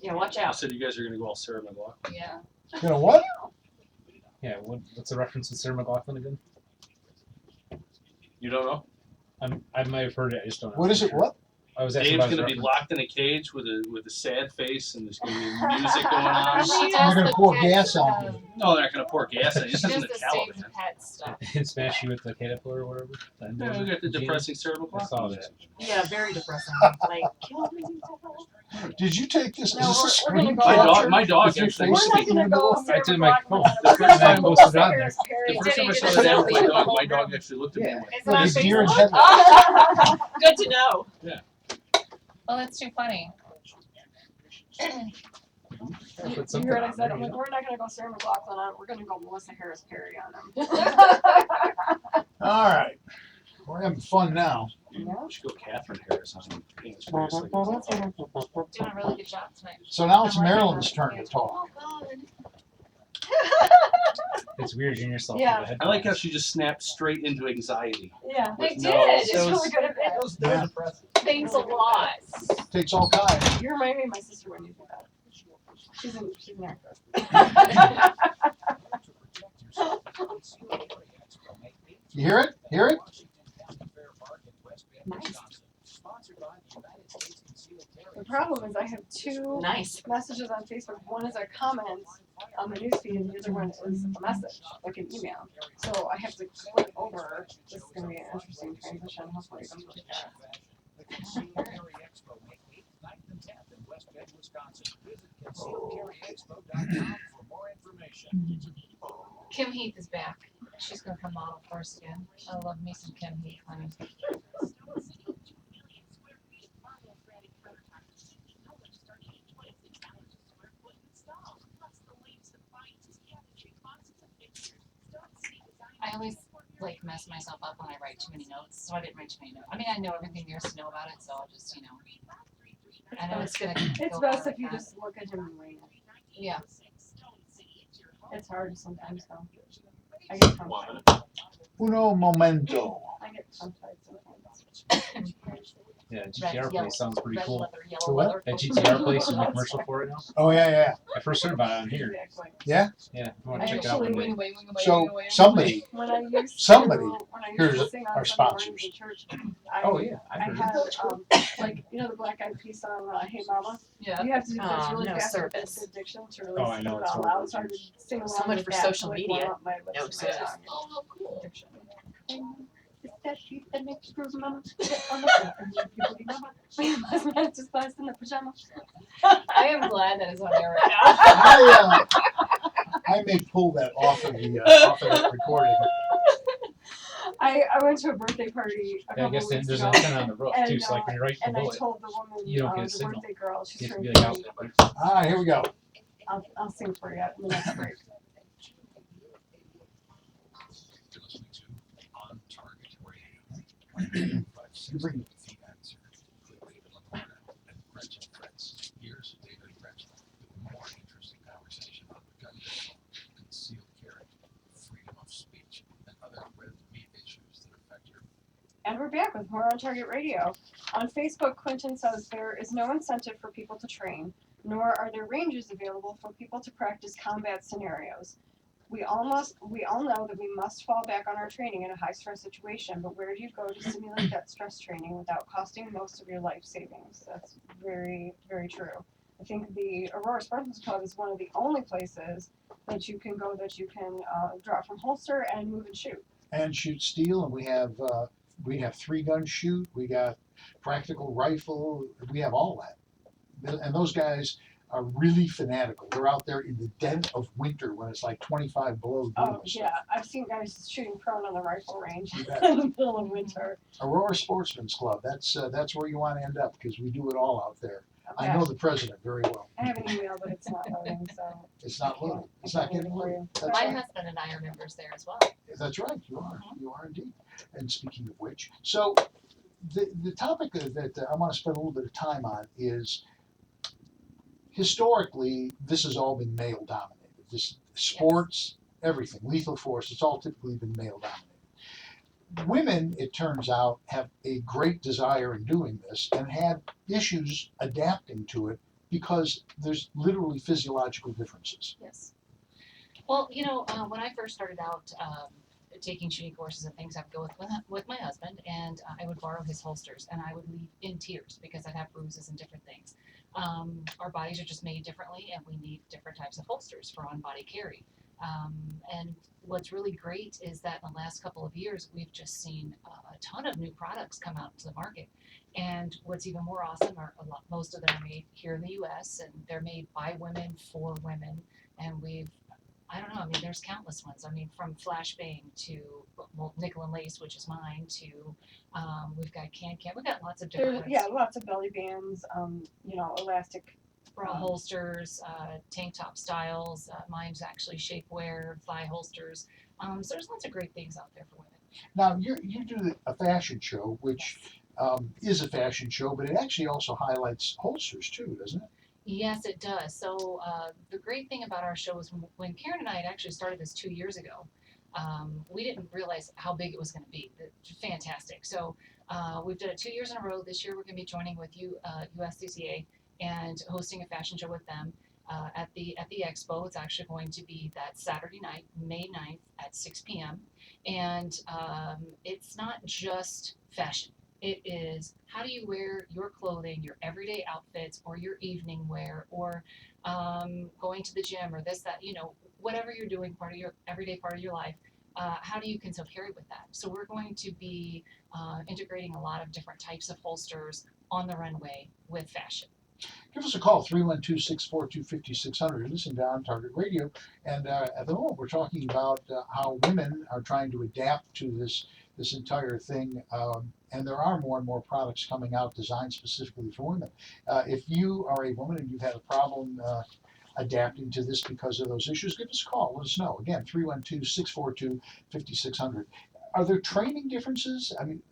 yeah, watch I out. said you guys are gonna go all Sarah McLachlan. Yeah. You know what? Yeah, what's the reference to Sarah McLachlan again? You don't know? I might have heard it. I just don't know. What is it? What? I was asking Dave's about his gonna be reference. locked in a cage with a sad face, and there's gonna be music going on. She They're does gonna the pour pet gas on stuff. you. No, they're not gonna pour gas on it. She This does isn't the a save television. the pet stuff. And smash you with the caterpillar or whatever. Yeah, we got the depressing Sarah I saw McLachlan. that. Yeah, very depressing. Like, kill me. Did you take this? No, is this a we're gonna screen go capture? My dog With your actually. face We're not sticking gonna in the go middle? Sarah I did my McLachlan phone. on The it. We're first gonna time go I posted Melissa on there. Harris Perry. The first time I Did saw he that just with my delete dog, the my whole dog actually looked at me. and went, Is it With on his deer and Facebook? headlights. Good to know. Well, that's too funny. Put You something heard I on said, there, I'm you like, know? we're not gonna go Sarah McLachlan on it, we're gonna go Melissa Harris Perry on him. All right. We're having fun now. We should go Catherine Harris on him. Doing a really good job tonight. So now it's Marilyn's turn to talk. Oh, God. It's weird getting yourself Yeah. in the head. I like how she just snapped straight into anxiety. Yeah, I With did. no- It's she's really good at that. Yeah. Thanks a lot. Takes all kinds. You remind me of my sister when you do that. She's an actress. You hear it? Hear it? Nice. The problem is I have two Nice. messages on Facebook. One is a comment on the newsfeed and the other one is a message, like an email. So I have to click over. This is gonna be an interesting transition. Hopefully it doesn't take that. Kim Heath is back. She's gonna come model for us again. I love me some Kim Heath, honey. I always like mess myself up when I write too many notes, so I didn't write too many notes. I mean, I know everything there is to know about it, so I'll just, I know it's gonna It's go best by if you like that. just look at him and wing it. Yeah. It's hard sometimes though. I get tongue-tied. Uno momento. I get tongue-tied sometimes. Yeah, red, GTR yellow, place sounds pretty red cool. leather, The yellow what? leather. That GTR place in the commercial for it now. Oh, yeah. I first heard about it on here. Exactly. Yeah? Yeah, I want I to check it out actually one day. Wing away, wing away, So wing away. somebody, When I used Somebody, to, when I used here's to sing on our Sunday mornings sponsors. in church, I, Oh yeah, I I've heard had, it. like, you know the Black Eyed Peas song, Hey Mama? Yeah. You have to do this really no fast with service. good diction to really Oh, I sing know, it it's out horrible. loud, so I would sing along So much with for that social to, like, media. warm up my lips No and my service. tongue. Oh, cool. Diction. It's that sheet that makes groove, mama. Get on the floor and make you booty, mama. Last night just passed in the pajama. I am glad that is on there right now. I may pull that off of that recording. I went to a birthday party a Yeah, I couple guess weeks there's ago, an antenna on the roof and, too, so like when you're right in and the I bullet, told the woman, you don't get a the signal. birthday girl, she's you have to turning be like 30. out. All right, here we go. I'll sing for you in the next break. You're listening to On Target Radio. You bring The Answer with David Lombardo and Gretchen Fritz. Here's David Gretchen with more interesting conversation on gun control, concealed carry, freedom of speech, and other red meat issues that affect your. And we're back with more On Target Radio. On Facebook, Quentin says there is no incentive for people to train, nor are there ranges available for people to practice combat scenarios. We all know that we must fall back on our training in a high stress situation, but where do you go to simulate that stress training without costing most of your life savings? That's very, very true. I think the Aurora Spartans Club is one of the only places that you can go that you can draw from holster and move and shoot. And shoot steel, and we have 3-gun shoot. We got practical rifle. We have all that. And those guys are really fanatical. They're out there in the dead of winter when it's like 25 below. doing Oh this yeah, stuff. I've seen guys shooting prone on the rifle range You in bet. the middle of winter. Aurora Sportsman's Club. That's where you want to end up because we do it all out there. I Okay. know the president very well. I have an email, but it's not loading, so. It's not loaded. It's I not can't getting read it for loaded. you. That's My right. husband and I are members there as well. That's right. You are. You are indeed. And speaking of which, so the topic that I want to spend a little bit of time on is historically this has all been male dominated. This sports, everything, lethal force, it's all typically been male dominated. Women, it turns out, have a great desire in doing this and had issues adapting to it because there's literally physiological differences. Yes. Well, you know, when I first started out taking shooting courses and things, I'd go with my husband, and I would borrow his holsters, and I would leave in tears because I'd have bruises and different things. Our bodies are just made differently, and we need different types of holsters for on-body carry. And what's really great is that in the last couple of years, we've just seen a ton of new products come out to the market. And what's even more awesome are most of them are made here in the U.S. and they're made by women for women. And I don't know, I mean, there's countless ones. I mean, from flashbang to nickel and lace, which is mine, to we've got can. We've got lots of different ones. Yeah, lots of belly bands, elastic. Bra holsters, tank top styles. Mine's actually shapewear, thigh holsters. So there's lots of great things out there for women. Now, you do a fashion show, which is a fashion show, but it actually also highlights holsters too, doesn't it? Yes, it does. So the great thing about our show is when Karen and I had actually started this 2 years ago, we didn't realize how big it was going to be. It's fantastic. So we've done it 2 years in a row. This year we're going to be joining with USCCA and hosting a fashion show with them at the Expo. It's actually going to be that Saturday night, May 9th at 6 p.m. And it's not just fashion. It is how do you wear your clothing, your everyday outfits, or your evening wear, or going to the gym, or this, that, whatever you're doing, part of your everyday part of your life. How do you conceal carry with that? So we're going to be integrating a lot of different types of holsters on the runway with fashion. Give us a call, 312-642-5600. You're listening to On Target Radio. And at the moment, we're talking about how women are trying to adapt to this entire thing. And there are more and more products coming out designed specifically for women. If you are a woman and you've had a problem adapting to this because of those issues, give us a call. Let us know. Again, 312-642-5600. Are there training differences? I mean,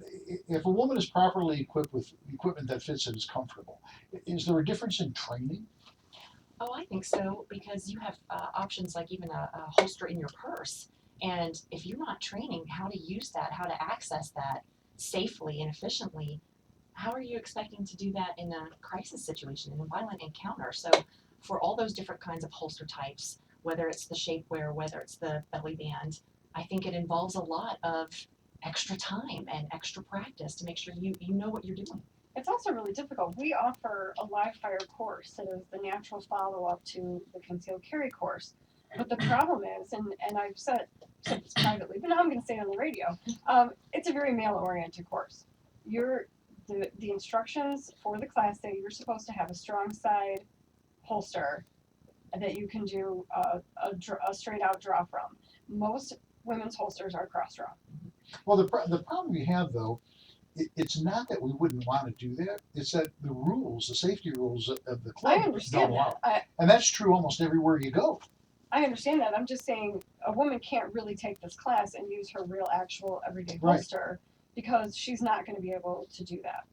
if a woman is properly equipped with equipment that fits and is comfortable, is there a difference in training? Oh, I think so, because you have options like even a holster in your purse. And if you're not training how to use that, how to access that safely and efficiently, how are you expecting to do that in a crisis situation, in a violent encounter? So for all those different kinds of holster types, whether it's the shapewear, whether it's the belly band, I think it involves a lot of extra time and extra practice to make sure you know what you're doing. It's also really difficult. We offer a live fire course that is the natural follow-up to the concealed carry course. But the problem is, and I've said this privately, but now I'm going to say it on the radio, it's a very male-oriented course. The instructions for the class say you're supposed to have a strong side holster that you can do a straight-out draw from. Most women's holsters are cross-draw. Well, the problem we have, though, it's not that we wouldn't want to do that. It's that the rules, the safety rules of the club I don't understand allow that. it. And that's true almost everywhere you go. I understand that. I'm just saying a woman can't really take this class and use her real, actual, everyday Right. holster because she's not going to be able to do that.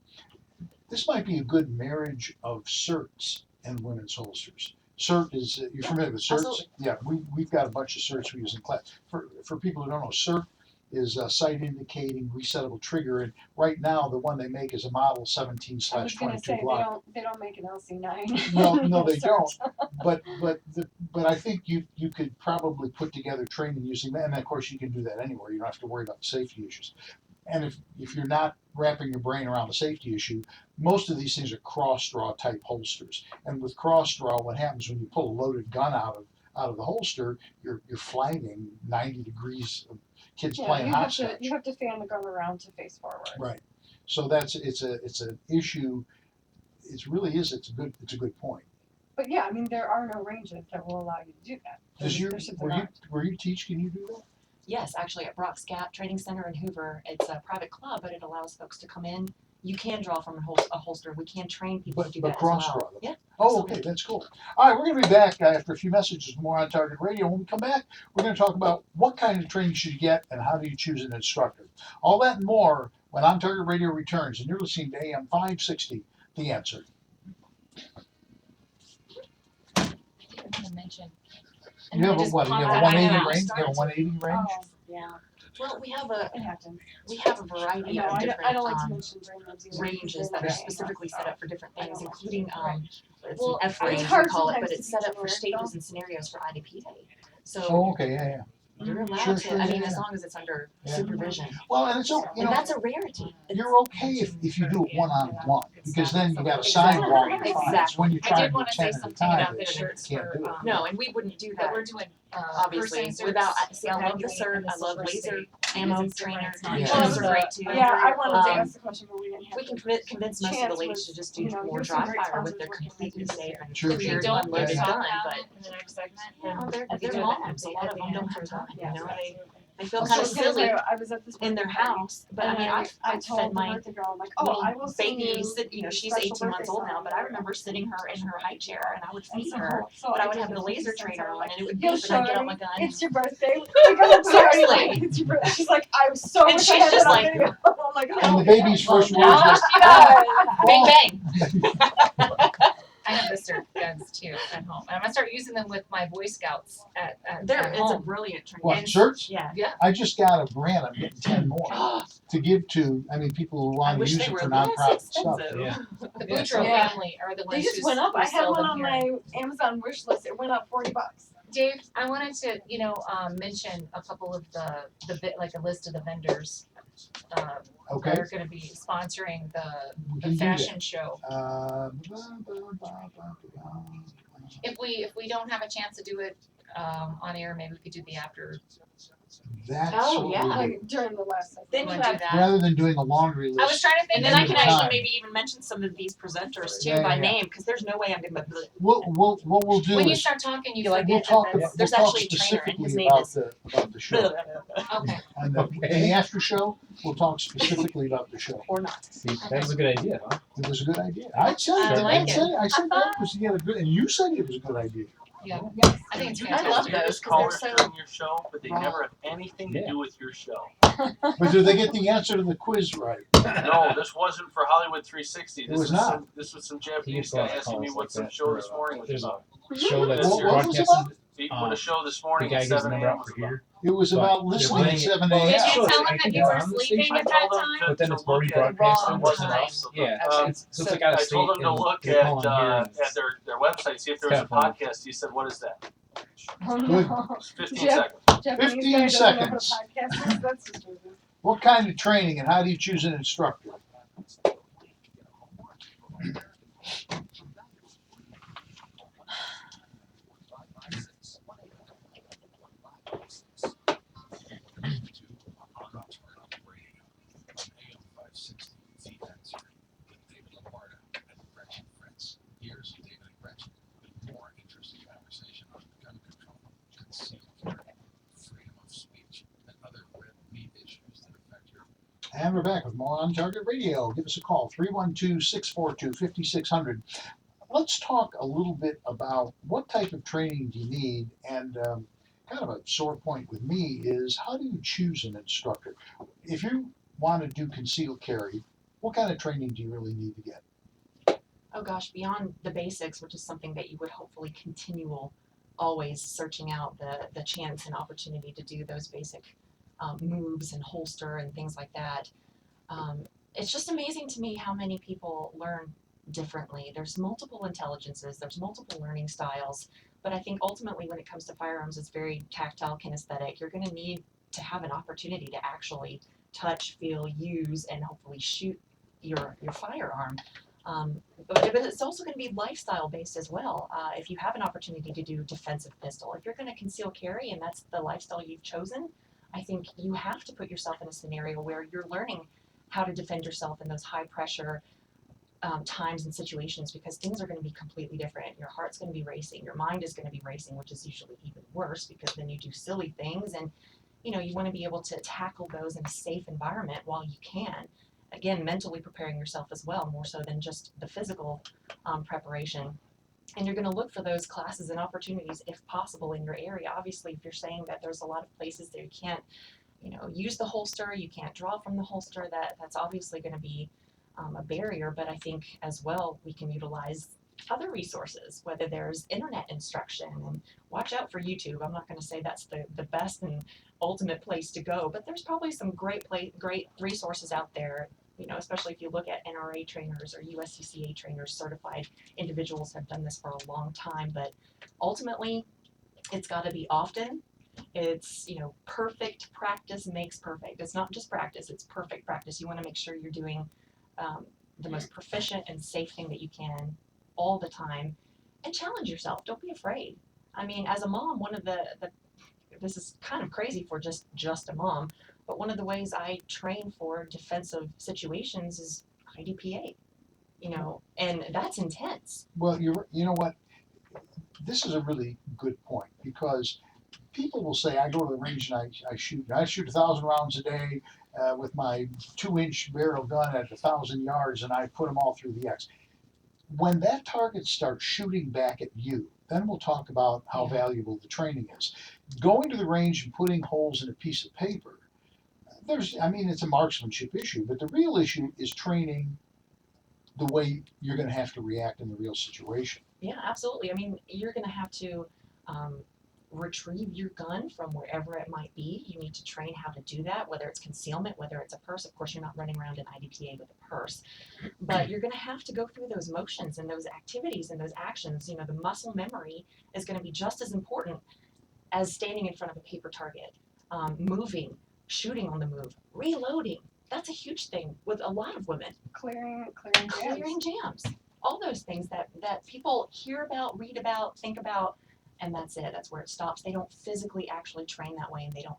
This might be a good marriage of certs and women's holsters. Cert is, you're familiar with certs? Absolutely. Yeah, we've got a bunch of certs we use in class. For people who don't know, cert is a sight indicating resettable trigger, and right now the one they make is a model I was going to 17/22 say Glock. they don't make an LC9. No, they Cert. don't. But I think you could probably put together training using that, and of course you can do that anywhere. You don't have to worry about the safety issues. And if you're not wrapping your brain around the safety issue, most of these things are cross draw type holsters. And with cross draw, what happens when you pull a loaded gun out of the holster, you're flagging 90 degrees of kids playing you hopscotch. you have to fan the gun around to face forward. Right. So it's an issue. It's a good point. But yeah, I mean there are no ranges that will allow you to do that. Where you teach, can you do that? Yes, actually at Brock Scat Training Center in Hoover, it's a private club, but it allows folks to come in. You can draw from a holster. We can train people to do that But as cross well. draw them. Yeah. Oh, okay, that's cool. All right, we're going to be back after a few messages more on Target Radio. When we come back, we're going to talk about what kind of training should you get and how do you choose an instructor. All that and more when On Target Radio returns, and you're listening to AM560, The Answer. I was gonna mention. And You then have it a just what? You popped have a out of my 180 mouth. range? You have a 180 range? Oh, yeah. Well, we have It happens. a variety No, of I different don't like to mention ranges either. ranges that are specifically set up for different things, including it's Well, an F it's range we hard call it, sometimes but to it's be set up for generic, stages though. and scenarios for IDP day. So Oh, okay, yeah. you're allowed Sure, to. sure, I mean, yeah, as yeah. long as it's under Yeah. supervision. Well, and it's you And know, that's a rarity. you're okay if you do it one-on-one, because then you got a sidewall. Exactly. When you I try did to do want to 10 say at a something time, about the you shirts can't for, do it. No, and we wouldn't do that that. we're doing, Obviously, person without, shirts see, I love the graduate cert, in the I love silver laser state. ammo It's different, trainer, it's not Yeah. just- those are great too. Yeah, I wanted to Um, ask the question, but we didn't have We can to. convince most of the Chance ladies was, to just do you know, more you're some dry great fire with their sponsors working completely with safe and Sure, If we sure. don't unloaded get gun, now but in the next segment, you know, then they're do it moms. A at lot of the them end. don't have time. You know, they feel I kind of was gonna say, silly I was at this in their birthday party, house. But I and mean, I I've told fed the my birthday girl, I'm like, little I will send baby, you she's special 18 months birthday old now, song but I or remember sitting her in her high chair and I would And feed so- her, so but I would did have the it. laser She sends trainer her, on like, and it would "You'll beep and I'd get show out my me. gun. It's your birthday. We go to the party. Seriously. It's your birthday. She's like, I'm so And wish she's I had just that on like- video. I'm like, And the baby's first words now was, she does. Bang bang. I have the Cert guns too at home, and I'm gonna start using them with my Boy Scouts at It's a home. brilliant training. what, And- shirts? Yeah. Yeah, I just got a grant, I'm getting 10 more to give to, people who I want to wish use they it were for less nonprofit stuff. expensive. Yeah. the Boudreaux Yeah. family are the ones They just who went up. who I had sell one them on here. my Amazon wish list. It went up $40. Dave, I wanted to, mention a couple of like a list of the vendors that Okay, are going to be sponsoring we the can do that. fashion show. If we don't have a chance to do it on air, maybe we could do the after. That's Oh, what yeah. we do. Like during the last. Then Wanna you do have that? Rather than doing a laundry list. I was trying to think. And then I of can Time. actually maybe even mention some of these presenters too Yeah, by yeah. name, because there's no way I'm gonna. What we'll do When you is, start talking, you You're like, we'll forget talk, that that's. There's we'll talk actually a trainer, and his specifically name about is- the show. Okay. And in the after show, we'll talk specifically about the show. Or not. See, that was a good idea, huh? It was a good idea. I said I it. like it. I said that was a good, and you said it was a good idea. Yeah. Yes. I think it's You fantastic. I love do those, this 'cause callers they're so during your show, but they raw. never have anything to Yeah. do with your show. But did they get the answer to the quiz right? No, this wasn't for Hollywood 360. It This was is not. This was some He Japanese gets a guy lot of asking me calls what like some that show for, this morning was there's a about. show that's What was it broadcasted. See, what a show this morning The guy at gives the 7 number a.m. out was for about. here. It was But about they're listening at playing it- 7 well, a.m. Did that's you what tell I them that think you it's were on the sleeping station. at that time? But then it's already look at broadcast wrong and everything time. else. Yeah, Um, it's like out of I state. told him to and look they're at calling here and their website, see if there was a Definitely. podcast. He said, "What is that?" Oh Good. no. 15 Jeff- seconds. Japanese 15 guy doesn't know seconds. what a podcast is. That's disturbing. What kind of training and how do you choose an instructor? Untitled Radio on AM560 The Answer with David Lombardo and Gretchen Fritz. Here's David and Gretchen with more interesting conversation on gun control, concealed carry, freedom of speech, and other red meat issues that affect your. And we're back with more on Target Radio. Give us a call, 312-642-5600. Let's talk a little bit about what type of training do you need, and kind of a sore point with me is how do you choose an instructor? If you want to do concealed carry, what kind of training do you really need to get? Oh gosh, beyond the basics, which is something that you would hopefully continue always searching out the chance and opportunity to do those basic moves and holster and things like that. It's just amazing to me how many people learn differently. There's multiple intelligences, there's multiple learning styles, but I think ultimately when it comes to firearms, it's very tactile, kinesthetic. You're going to need to have an opportunity to actually touch, feel, use, and hopefully shoot your firearm. But it's also going to be lifestyle based as well. If you have an opportunity to do defensive pistol, if you're going to conceal carry and that's the lifestyle you've chosen, I think you have to put yourself in a scenario where you're learning how to defend yourself in those high pressure times and situations, because things are going to be completely different. Your heart's going to be racing, your mind is going to be racing, which is usually even worse because then you do silly things, and you want to be able to tackle those in a safe environment while you can. Again, mentally preparing yourself as well, more so than just the physical preparation. And you're going to look for those classes and opportunities if possible in your area. Obviously, if you're saying that there's a lot of places that you can't, use the holster, you can't draw from the holster, that's obviously going to be a barrier. But I think as well we can utilize other resources, whether there's internet instruction, and watch out for YouTube. I'm not going to say that's the best and ultimate place to go, but there's probably some great resources out there, especially if you look at NRA trainers or USCCA trainers. Certified individuals have done this for a long time, but ultimately it's got to be often. It's, perfect practice makes perfect. It's not just practice, it's perfect practice. You want to make sure you're doing the most proficient and safe thing that you can all the time, and challenge yourself. Don't be afraid. I mean, as a mom, one of the this is kind of crazy for just a mom, but one of the ways I train for defensive situations is IDPA, and that's intense. Well, you know what? This is a really good point, because people will say, I go to the range and I shoot 1,000 rounds a day with my 2-inch barrel gun at 1,000 yards, and I put them all through the X. When that target starts shooting back at you, then we'll talk about how valuable the training is. Going to the range and putting holes in a piece of paper, it's a marksmanship issue, but the real issue is training the way you're going to have to react in the real situation. Yeah, absolutely. I mean, you're going to have to retrieve your gun from wherever it might be. You need to train how to do that, whether it's concealment, whether it's a purse. Of course, you're not running around in IDPA with a purse, but you're going to have to go through those motions and those activities and those actions. The muscle memory is going to be just as important as standing in front of a paper target, moving, shooting on the move, reloading. That's a huge thing with a lot of women. Clearing jams. All those things that people hear about, read about, think about, and that's it. That's where it stops. They don't physically actually train that way, and they don't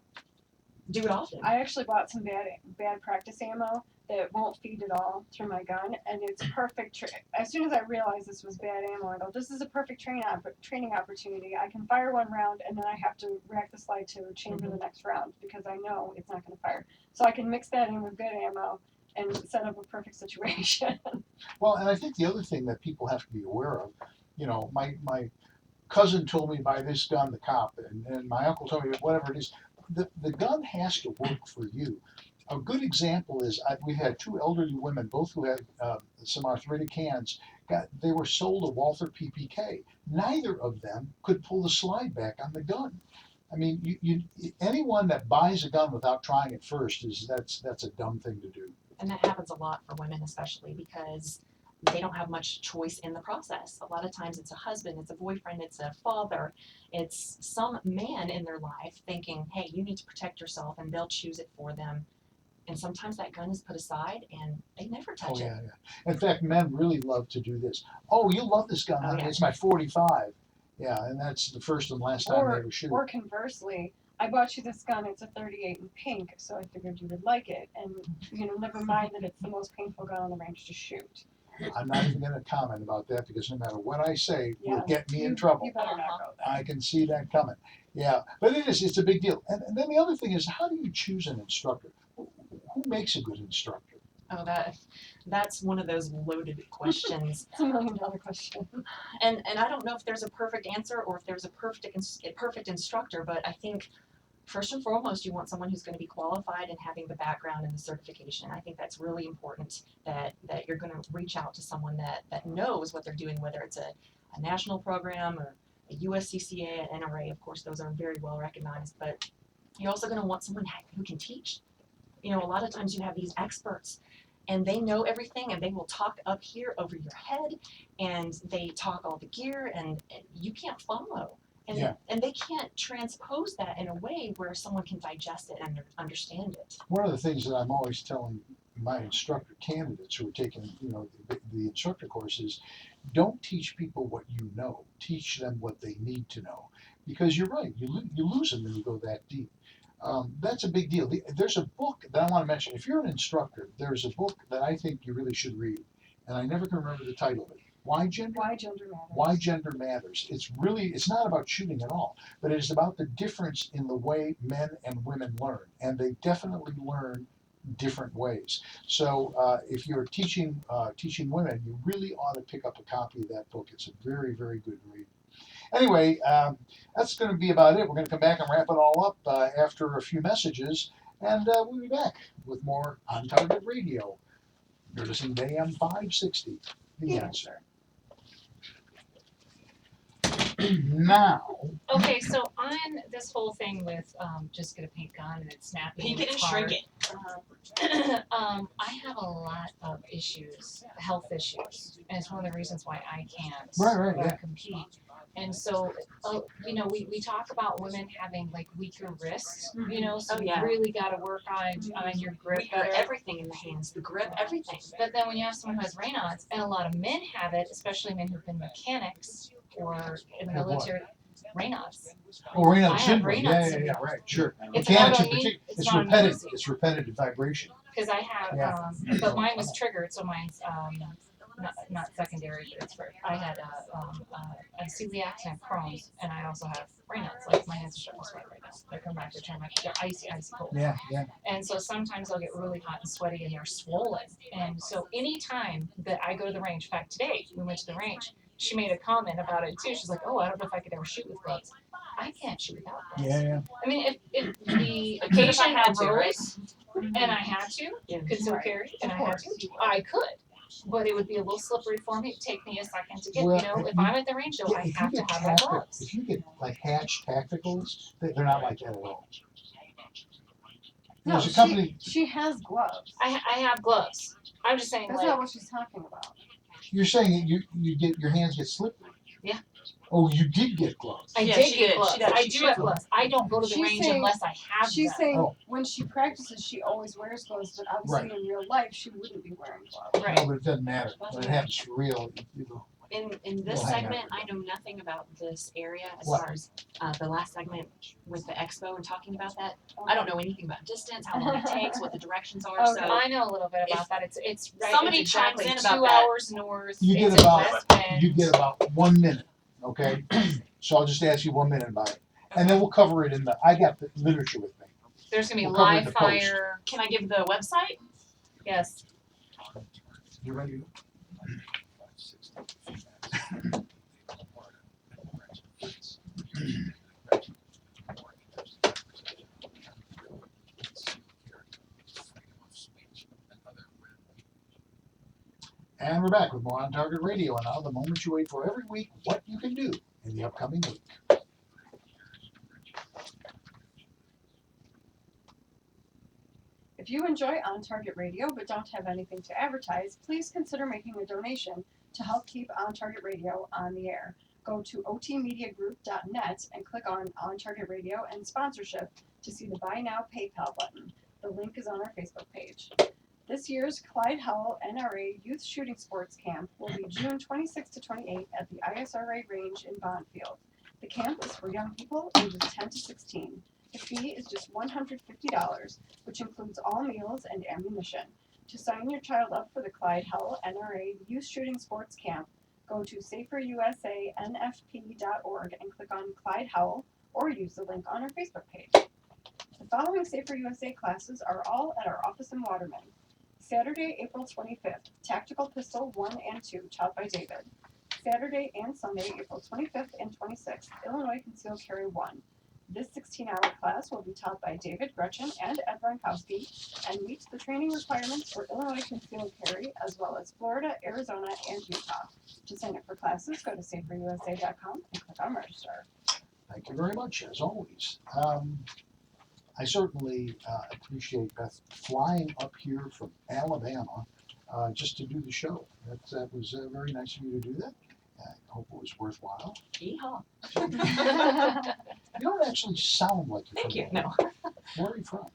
do it often. I actually bought some bad practice ammo that won't feed at all through my gun, and it's perfect. As soon as I realized this was bad ammo, I go, this is a perfect training opportunity. I can fire one round, and then I have to rack the slide to chamber the next round because I know it's not going to fire. So I can mix that in with good ammo and set up a perfect situation. Well, and I think the other thing that people have to be aware of, my cousin told me buy this gun, the cop, and my uncle told me whatever it is. The gun has to work for you. A good example is we've had 2 elderly women, both who had some arthritic hands, they were sold a Walther PPK. Neither of them could pull the slide back on the gun. I mean, anyone that buys a gun without trying it first that's a dumb thing to do. And that happens a lot for women, especially because they don't have much choice in the process. A lot of times it's a husband, it's a boyfriend, it's a father, it's some man in their life thinking, hey, you need to protect yourself, and they'll choose it for them. And sometimes that gun is put aside and they never touch it. In fact, men really love to do this. Oh, you love this gun, honey. It's my 45. Yeah, and that's the first and last time they ever shoot. Or conversely, I bought you this gun, it's a 38 in pink, so I figured you would like it. And, never mind that it's the most painful gun on the range to shoot. I'm not even going to comment about that because no matter what I say, will get me in trouble. You better not go there. I can see that coming. Yeah, but it's a big deal. And then the other thing is, how do you choose an instructor? Who makes a good instructor? Oh, that's one of those loaded questions. It's $1 million question. And I don't know if there's a perfect answer or if there's a perfect instructor, but I think first and foremost, you want someone who's going to be qualified and having the background and the certification. I think that's really important that you're going to reach out to someone that knows what they're doing, whether it's a national program or a USCCA, an NRA. Of course, those are very well recognized, but you're also going to want someone who can teach. A lot of times you have these experts and they know everything and they will talk up here over your head and they talk all the gear and you can't follow. And they can't transpose that in a way where someone can digest it and understand it. One of the things that I'm always telling my instructor candidates who are taking, the instructor courses, don't teach people what you know. Teach them what they need to know. Because you're right, you lose them when you go that deep. That's a big deal. There's a book that I want to mention. If you're an instructor, there's a book that I think you really should read. And I never can remember the title of it. Why Gender Matters? Why Gender Matters. It's not about shooting at all, but it is about the difference in the way men and women learn. And they definitely learn different ways. So if you're teaching women, you really ought to pick up a copy of that book. It's a very, very good read. Anyway, that's going to be about it. We're going to come back and wrap it all up after a few messages, and we'll be back with more Untitled Radio. You're listening to AM560, The Answer. Now. Okay, so on this whole thing with just get a pink gun and it's snappy. Paint it and shrink it. I have a lot of issues, health issues, and it's one of the reasons why I can't compete. And so, we talk about women having like weaker wrists, so you really got to work on your grip. We got everything in the hands, the grip, everything. But then when you have someone who has Raynaud's, and a lot of men have it, especially men who've been mechanics or in the military, Raynaud's. Oh, Raynaud's syndrome. Yeah, right, sure. Mechanics in particular, it's repetitive vibration. Because I have, but mine was triggered, so mine's not secondary. But I had a celiac and Crohn's, and I also have Raynaud's. Like my hands are starting to sweat right now. They're coming back. They're icy cold. Yeah. And so sometimes I'll get really hot and sweaty, and they're swollen. And so anytime that I go to the range, in fact, today we went to the range. She made a comment about it too. She's like, "Oh, I don't know if I could ever shoot with gloves." I can't shoot without gloves. Yeah. I mean, if the occasion arose and I had to, could still carry, and I had to, I could. But it would be a little slippery for me. It'd take me a second to get, if I'm at the range, though, I have to have my gloves. If you get like Hatch Tacticals, they're not like that at all. No, she has gloves. I have gloves. I'm just saying, That's not what she's talking about. You're saying you get your hands get slippery. Yeah. Oh, you did get gloves. I did get gloves. I do have gloves. I don't go to the range unless I have them. She's saying when she practices, she always wears gloves, but obviously in real life, she wouldn't be wearing gloves. Right. No, but it doesn't matter. When it happens for real, In this segment, I know nothing about this area as far as the last segment with the expo and talking about that. I don't know anything about distance, how long it takes, what the directions are. So I know a little bit about that. It's right. Somebody chimes in about 2 hours north. You get about 1 minute. Okay, so I'll just ask you 1 minute about it, and then we'll cover it I got the literature with me. There's gonna be live fire. Can I give the website? Yes. You ready? And we're back with more On Target Radio, and now the moment you wait for every week, what you can do in the upcoming week. If you enjoy On Target Radio but don't have anything to advertise, please consider making a donation to help keep On Target Radio on the air. Go to otmediagroup.net and click on Target Radio and Sponsorship to see the Buy Now PayPal button. The link is on our Facebook page. This year's Clyde Howell NRA Youth Shooting Sports Camp will be June 26 to 28 at the ISRA Range in Bondfield. The camp is for young people ages 10 to 16. The fee is just $150, which includes all meals and ammunition. To sign your child up for the Clyde Howell NRA Youth Shooting Sports Camp, go to saferusanfp.org and click on Clyde Howell or use the link on our Facebook page. The following Safer USA classes are all at our office in Waterman. Saturday, April 25th, Tactical Pistol 1 and 2, taught by David. Saturday and Sunday, April 25th and 26th, Illinois Concealed Carry 1. This 16-hour class will be taught by David Gretchen and Ed Ronkowski and meets the training requirements for Illinois Concealed Carry as well as Florida, Arizona, and Utah. To sign up for classes, go to saferusa.com and click on register. Thank you very much, as always. I certainly appreciate Beth flying up here from Alabama just to do the show. That was very nice of you to do that. I hope it was worthwhile. Yeehaw. You don't actually sound like you're Thank from you. No. Where are you from?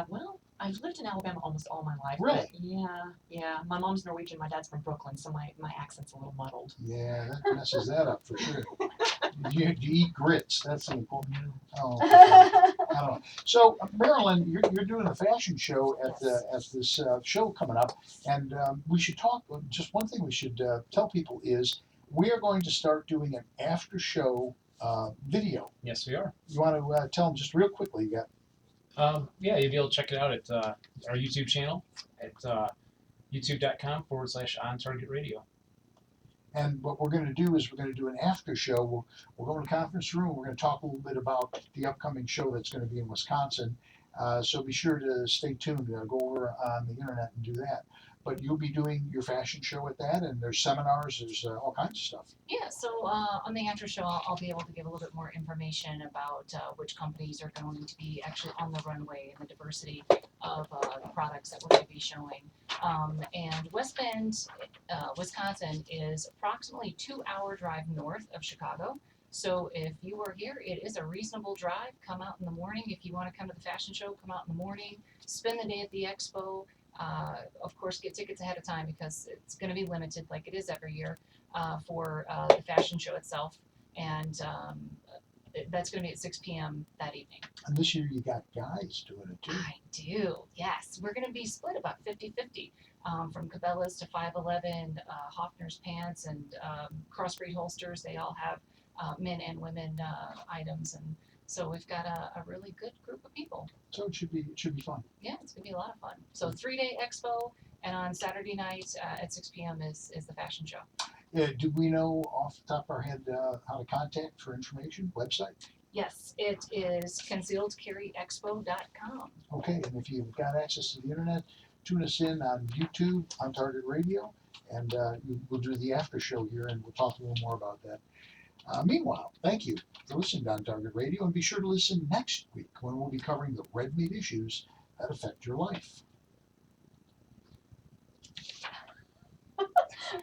Well, I've lived in Alabama almost all my life. Really? But yeah. My mom's Norwegian, my dad's from Brooklyn, so my accent's a little muddled. Yeah, that messes that up for sure. You eat grits. That's the important. Oh, I don't know. So, Marilyn, you're doing a fashion show at this show coming up, and we should talk. Just one thing we should tell people is we are going to start doing an after show video. Yes, we are. You want to tell them just real quickly? You got. Yeah, you'll be able to check it out at our YouTube channel at youtube.com/OnTargetRadio. And what we're going to do is we're going to do an after show. We'll go to the conference room. We're going to talk a little bit about the upcoming show that's going to be in Wisconsin. So be sure to stay tuned. Go over on the internet and do that. But you'll be doing your fashion show at that, and there's seminars, there's all kinds of stuff. Yeah, so on the after show, I'll be able to give a little bit more information about which companies are going to be actually on the runway and the diversity of the products that we're going to be showing. And West Bend, Wisconsin is approximately 2-hour drive north of Chicago. So if you are here, it is a reasonable drive. Come out in the morning. If you want to come to the fashion show, come out in the morning. Spend the day at the expo. Of course, get tickets ahead of time because it's going to be limited like it is every year for the fashion show itself. And that's going to be at 6 p.m. that evening. And this year you got guys doing it too. I do, yes. We're going to be split about 50-50 from Cabela's to 511, Hoffner's pants and crossbreed holsters. They all have men and women items. And so we've got a really good group of people. So it should be fun. Yeah, it's going to be a lot of fun. So 3-day expo, and on Saturday night at 6 p.m. is the fashion show. Do we know off the top of our head how to contact for information? Website? Yes, it is concealedcarryexpo.com. Okay, and if you've got access to the internet, tune us in on YouTube, on Target Radio, and we'll do the after show here, and we'll talk a little more about that. Meanwhile, thank you for listening to On Target Radio, and be sure to listen next week when we'll be covering the red meat issues that affect your life.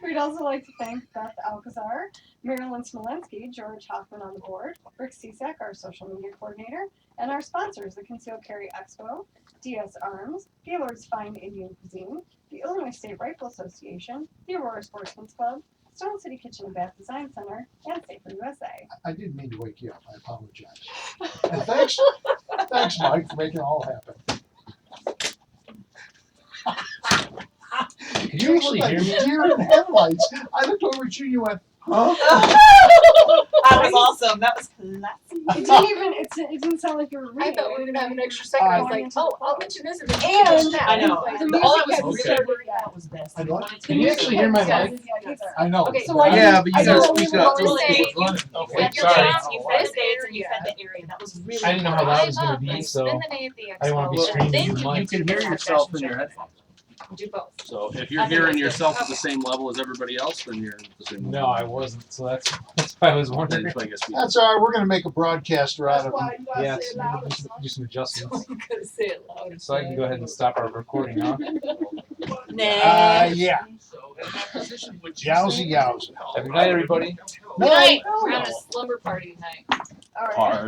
We'd also like to thank Beth Alcazar, Marilyn Smolenski, George Hoffman on the board, Rick Cisak, our social media coordinator, and our sponsors, the Concealed Carry Expo, DS Arms, Gaylord's Fine Indian Cuisine, the Illinois State Rifle Association, the Aurora Sportsman's Club, Stone City Kitchen and Bath Design Center, and Safer USA. I didn't mean to wake you up. I apologize. And thanks, Mike, for making it all happen. Can you actually hear me? Deer in headlights. I looked over at you and you went, huh? That was awesome. That was classy. It didn't sound like you were reading. I thought we were going to have an extra second. I was like, I'll mention this and then I know. The All I music was is really so worried about was this. I know. Can you actually hear my mic? I know. Okay, so I Yeah, but you I gotta know speak we up. were Just say already- you Okay, said your sorry. dates, you First fed dates there, and you fed the area. That was really I didn't know how that was going to be, Spend so the day at the I didn't want to be expo. screaming Then in you the You mic. can hear yourself in your headphones. do both. So if I you're think hearing that's good. yourself at Okay. the same level as everybody else, then you're at the same level. No, I wasn't. So that's why I was wondering. Then I guess we That's all right. We're going to make a broadcaster out of them. Yes, do some adjustments. I'm gonna say it loud. So I can go ahead and stop our recording, huh? Yeah. So in that position, would you Yowza, say- yowza. Have a good night, everybody. Good night. We're having a slumber party tonight. All right. Hard.